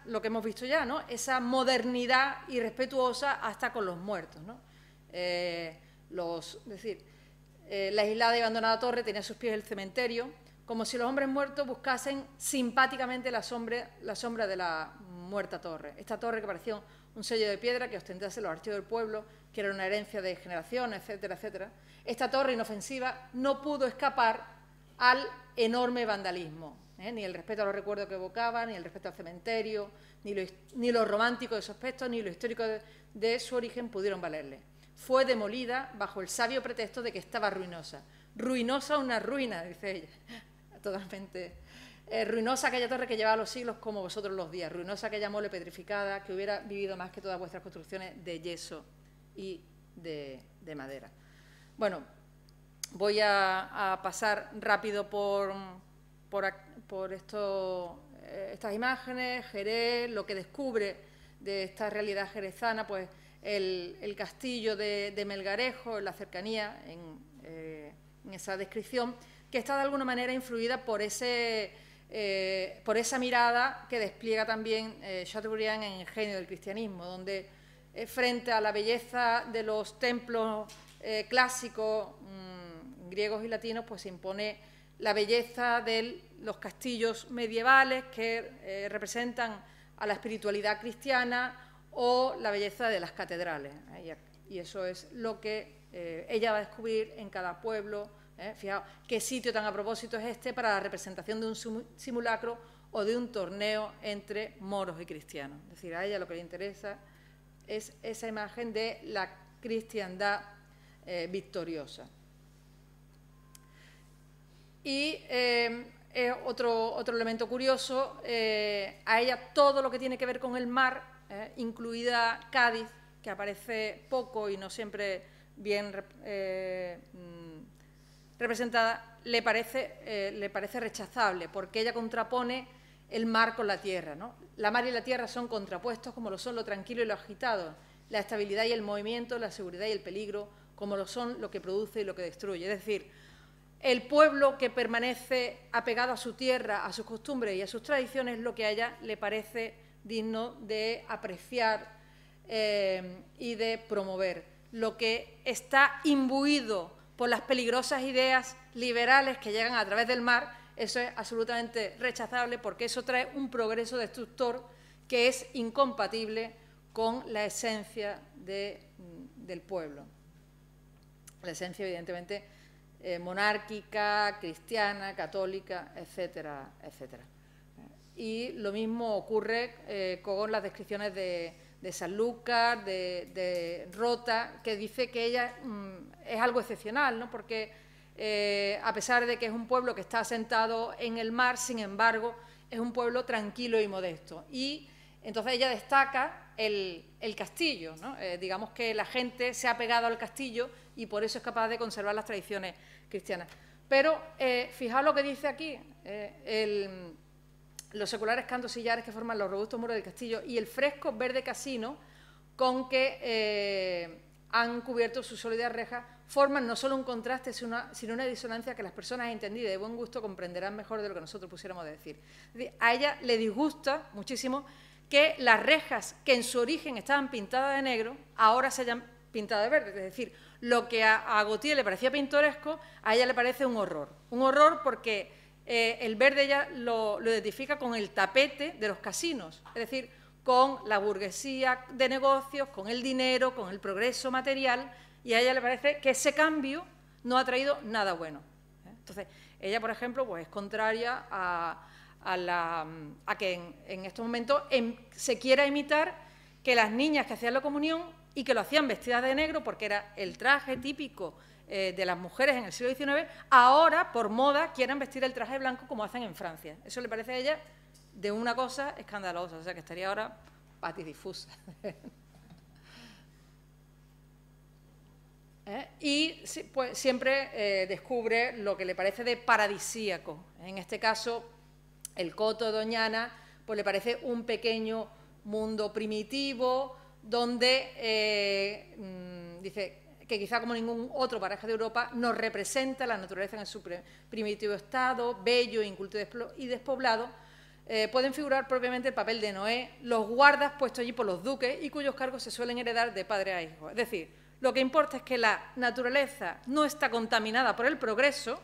lo que hemos visto ya, ¿no?, esa modernidad irrespetuosa hasta con los muertos, ¿no? Es decir, la aislada y abandonada torre tenía a sus pies el cementerio, como si los hombres muertos buscasen simpáticamente la sombra de la muerta torre. Esta torre que parecía un sello de piedra que ostentase los archivos del pueblo, que era una herencia de generaciones, etcétera, etcétera. Esta torre inofensiva no pudo escapar al enorme vandalismo, ni el respeto a los recuerdos que evocaba, ni el respeto al cementerio, ni lo romántico de sus aspectos, ni lo histórico de su origen pudieron valerle. Fue demolida bajo el sabio pretexto de que estaba ruinosa. Ruinosa una ruina, dice ella. Totalmente. Ruinosa aquella torre que llevaba los siglos como vosotros los días. Ruinosa aquella mole petrificada que hubiera vivido más que todas vuestras construcciones de yeso y de madera. Bueno, voy a pasar rápido por estos estas imágenes, Jerez, lo que descubre de esta realidad jerezana, pues el castillo de Melgarejo, en la cercanía, en esa descripción, que está de alguna manera influida por esa mirada que despliega también Chateaubriand en El genio del cristianismo, donde frente a la belleza de los templos clásicos griegos y latinos, pues se impone la belleza de los castillos medievales que representan a la espiritualidad cristiana o la belleza de las catedrales. Y eso es lo que ella va a descubrir en cada pueblo. Fijaos qué sitio tan a propósito es este para la representación de un simulacro o de un torneo entre moros y cristianos. Es decir, a ella lo que le interesa es esa imagen de la cristiandad victoriosa. Y otro elemento curioso, a ella todo lo que tiene que ver con el mar, incluida Cádiz, que aparece poco y no siempre bien representada, le parece rechazable, porque ella contrapone el mar con la tierra, ¿no? La mar y la tierra son contrapuestos, como lo son lo tranquilo y lo agitado, la estabilidad y el movimiento, la seguridad y el peligro, como lo son lo que produce y lo que destruye. Es decir, el pueblo que permanece apegado a su tierra, a sus costumbres y a sus tradiciones, es lo que a ella le parece digno de apreciar y de promover. Lo que está imbuido por las peligrosas ideas liberales que llegan a través del mar, eso es absolutamente rechazable, porque eso trae un progreso destructor que es incompatible con la esencia del pueblo. La esencia, evidentemente, monárquica, cristiana, católica, etcétera, etcétera. Y lo mismo ocurre con las descripciones de Sanlúcar, de Rota, que dice que ella es algo excepcional, ¿no? Porque a pesar de que es un pueblo que está asentado en el mar, sin embargo, es un pueblo tranquilo y modesto. Y entonces ella destaca el castillo, ¿no? Digamos que la gente se ha pegado al castillo y por eso es capaz de conservar las tradiciones cristianas. Pero fijaos lo que dice aquí, los seculares cantos sillares que forman los robustos muros del castillo y el fresco verde casino con que han cubierto sus sólidas rejas, forman no solo un contraste, sino una disonancia que las personas entendidas y de buen gusto comprenderán mejor de lo que nosotros pusiéramos de decir. Es decir, a ella le disgusta muchísimo que las rejas que en su origen estaban pintadas de negro, ahora se hayan pintado de verde. Es decir, lo que a Gautier le parecía pintoresco, a ella le parece un horror. Un horror porque el verde ella lo identifica con el tapete de los casinos, es decir, con la burguesía de negocios, con el dinero, con el progreso material, y a ella le parece que ese cambio no ha traído nada bueno. Entonces, ella, por ejemplo, pues es contraria a que en estos momentos se quiera imitar que las niñas que hacían la comunión y que lo hacían vestidas de negro, porque era el traje típico de las mujeres en el siglo XIX, ahora, por moda, quieran vestir el traje blanco como hacen en Francia. Eso le parece a ella de una cosa escandalosa, o sea, que estaría ahora patidifusa. Y pues, siempre descubre lo que le parece de paradisíaco. En este caso, el coto de Doñana, pues le parece un pequeño mundo primitivo, donde dice que quizá como ningún otro paraje de Europa nos representa la naturaleza en su primitivo estado, bello, inculto y despoblado. Pueden figurar propiamente el papel de Noé, los guardas puestos allí por los duques y cuyos cargos se suelen heredar de padre a hijo. Es decir, lo que importa es que la naturaleza no está contaminada por el progreso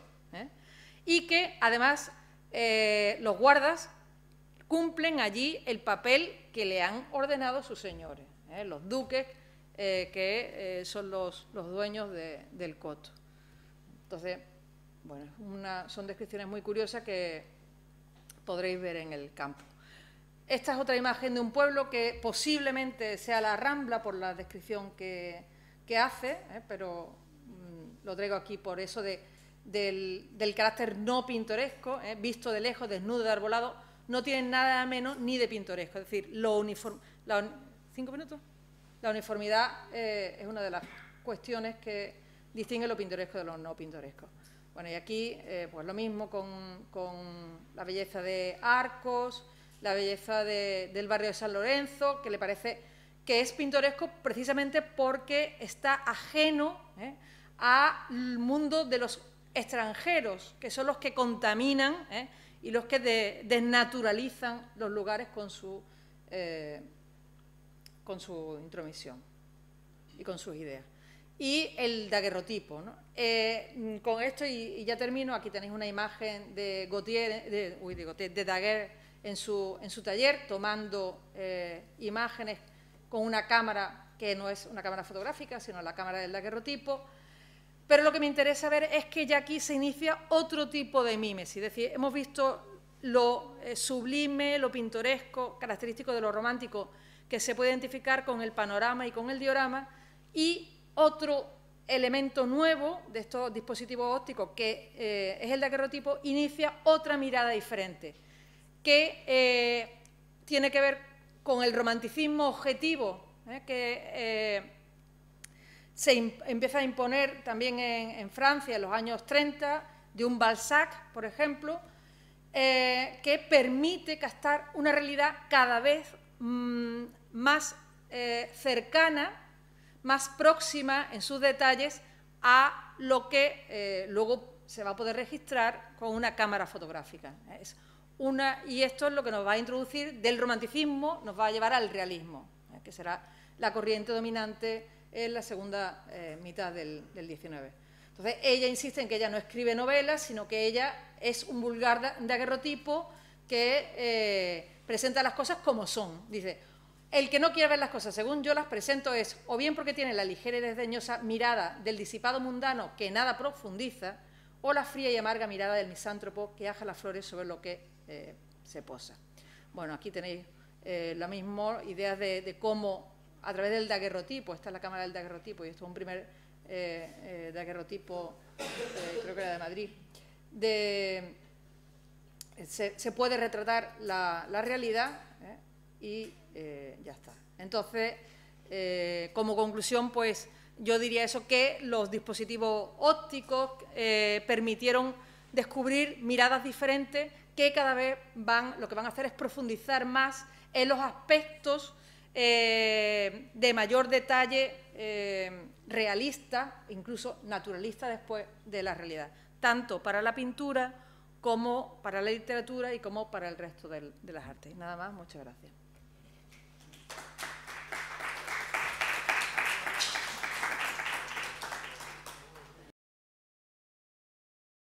y que, además, los guardas cumplen allí el papel que le han ordenado sus señores, los duques, que son los dueños del coto. Entonces, bueno, son descripciones muy curiosas que podréis ver en el campo. Esta es otra imagen de un pueblo que posiblemente sea la Rambla por la descripción que hace, pero lo traigo aquí por eso del carácter no pintoresco, visto de lejos, desnudo, de arbolado, no tienen nada menos ni de pintoresco. Es decir, ¿5 minutos? La uniformidad es una de las cuestiones que distingue lo pintoresco de lo no pintoresco. Bueno, y aquí pues lo mismo con la belleza de arcos, la belleza del barrio de San Lorenzo, que le parece que es pintoresco precisamente porque está ajeno al mundo de los extranjeros, que son los que contaminan y los que desnaturalizan los lugares con su intromisión y con sus ideas. Y el daguerrotipo, ¿no? Con esto, y ya termino, aquí tenéis una imagen de Gautier, de Daguerre en su taller, tomando imágenes con una cámara que no es una cámara fotográfica, sino la cámara del daguerrotipo. Pero lo que me interesa ver es que ya aquí se inicia otro tipo de mímesis, es decir, hemos visto lo sublime, lo pintoresco, característico de lo romántico, que se puede identificar con el panorama y con el diorama, y otro elemento nuevo de estos dispositivos ópticos, que es el daguerrotipo, inicia otra mirada diferente, que tiene que ver con el romanticismo objetivo, que se empieza a imponer también en Francia en los años 30, de un Balzac, por ejemplo, que permite captar una realidad cada vez más cercana, más próxima en sus detalles a lo que luego se va a poder registrar con una cámara fotográfica. Y esto es lo que nos va a introducir del romanticismo, nos va a llevar al realismo, que será la corriente dominante en la segunda mitad del XIX. Entonces, ella insiste en que ella no escribe novelas, sino que ella es un vulgar daguerrotipo que presenta las cosas como son. Dice, el que no quiere ver las cosas según yo las presento es, o bien porque tiene la ligera y desdeñosa mirada del disipado mundano que nada profundiza, o la fría y amarga mirada del misántropo que aja las flores sobre lo que se posa. Bueno, aquí tenéis la misma idea de cómo, a través del daguerrotipo, esta es la cámara del daguerrotipo, y esto es un primer daguerrotipo, creo que era de Madrid, se puede retratar la realidad y ya está. Entonces, como conclusión, pues yo diría eso, que los dispositivos ópticos permitieron descubrir miradas diferentes que cada vez lo que van a hacer es profundizar más en los aspectos de mayor detalle realista, incluso naturalista después de la realidad, tanto para la pintura como para la literatura y como para el resto de las artes. Nada más, muchas gracias.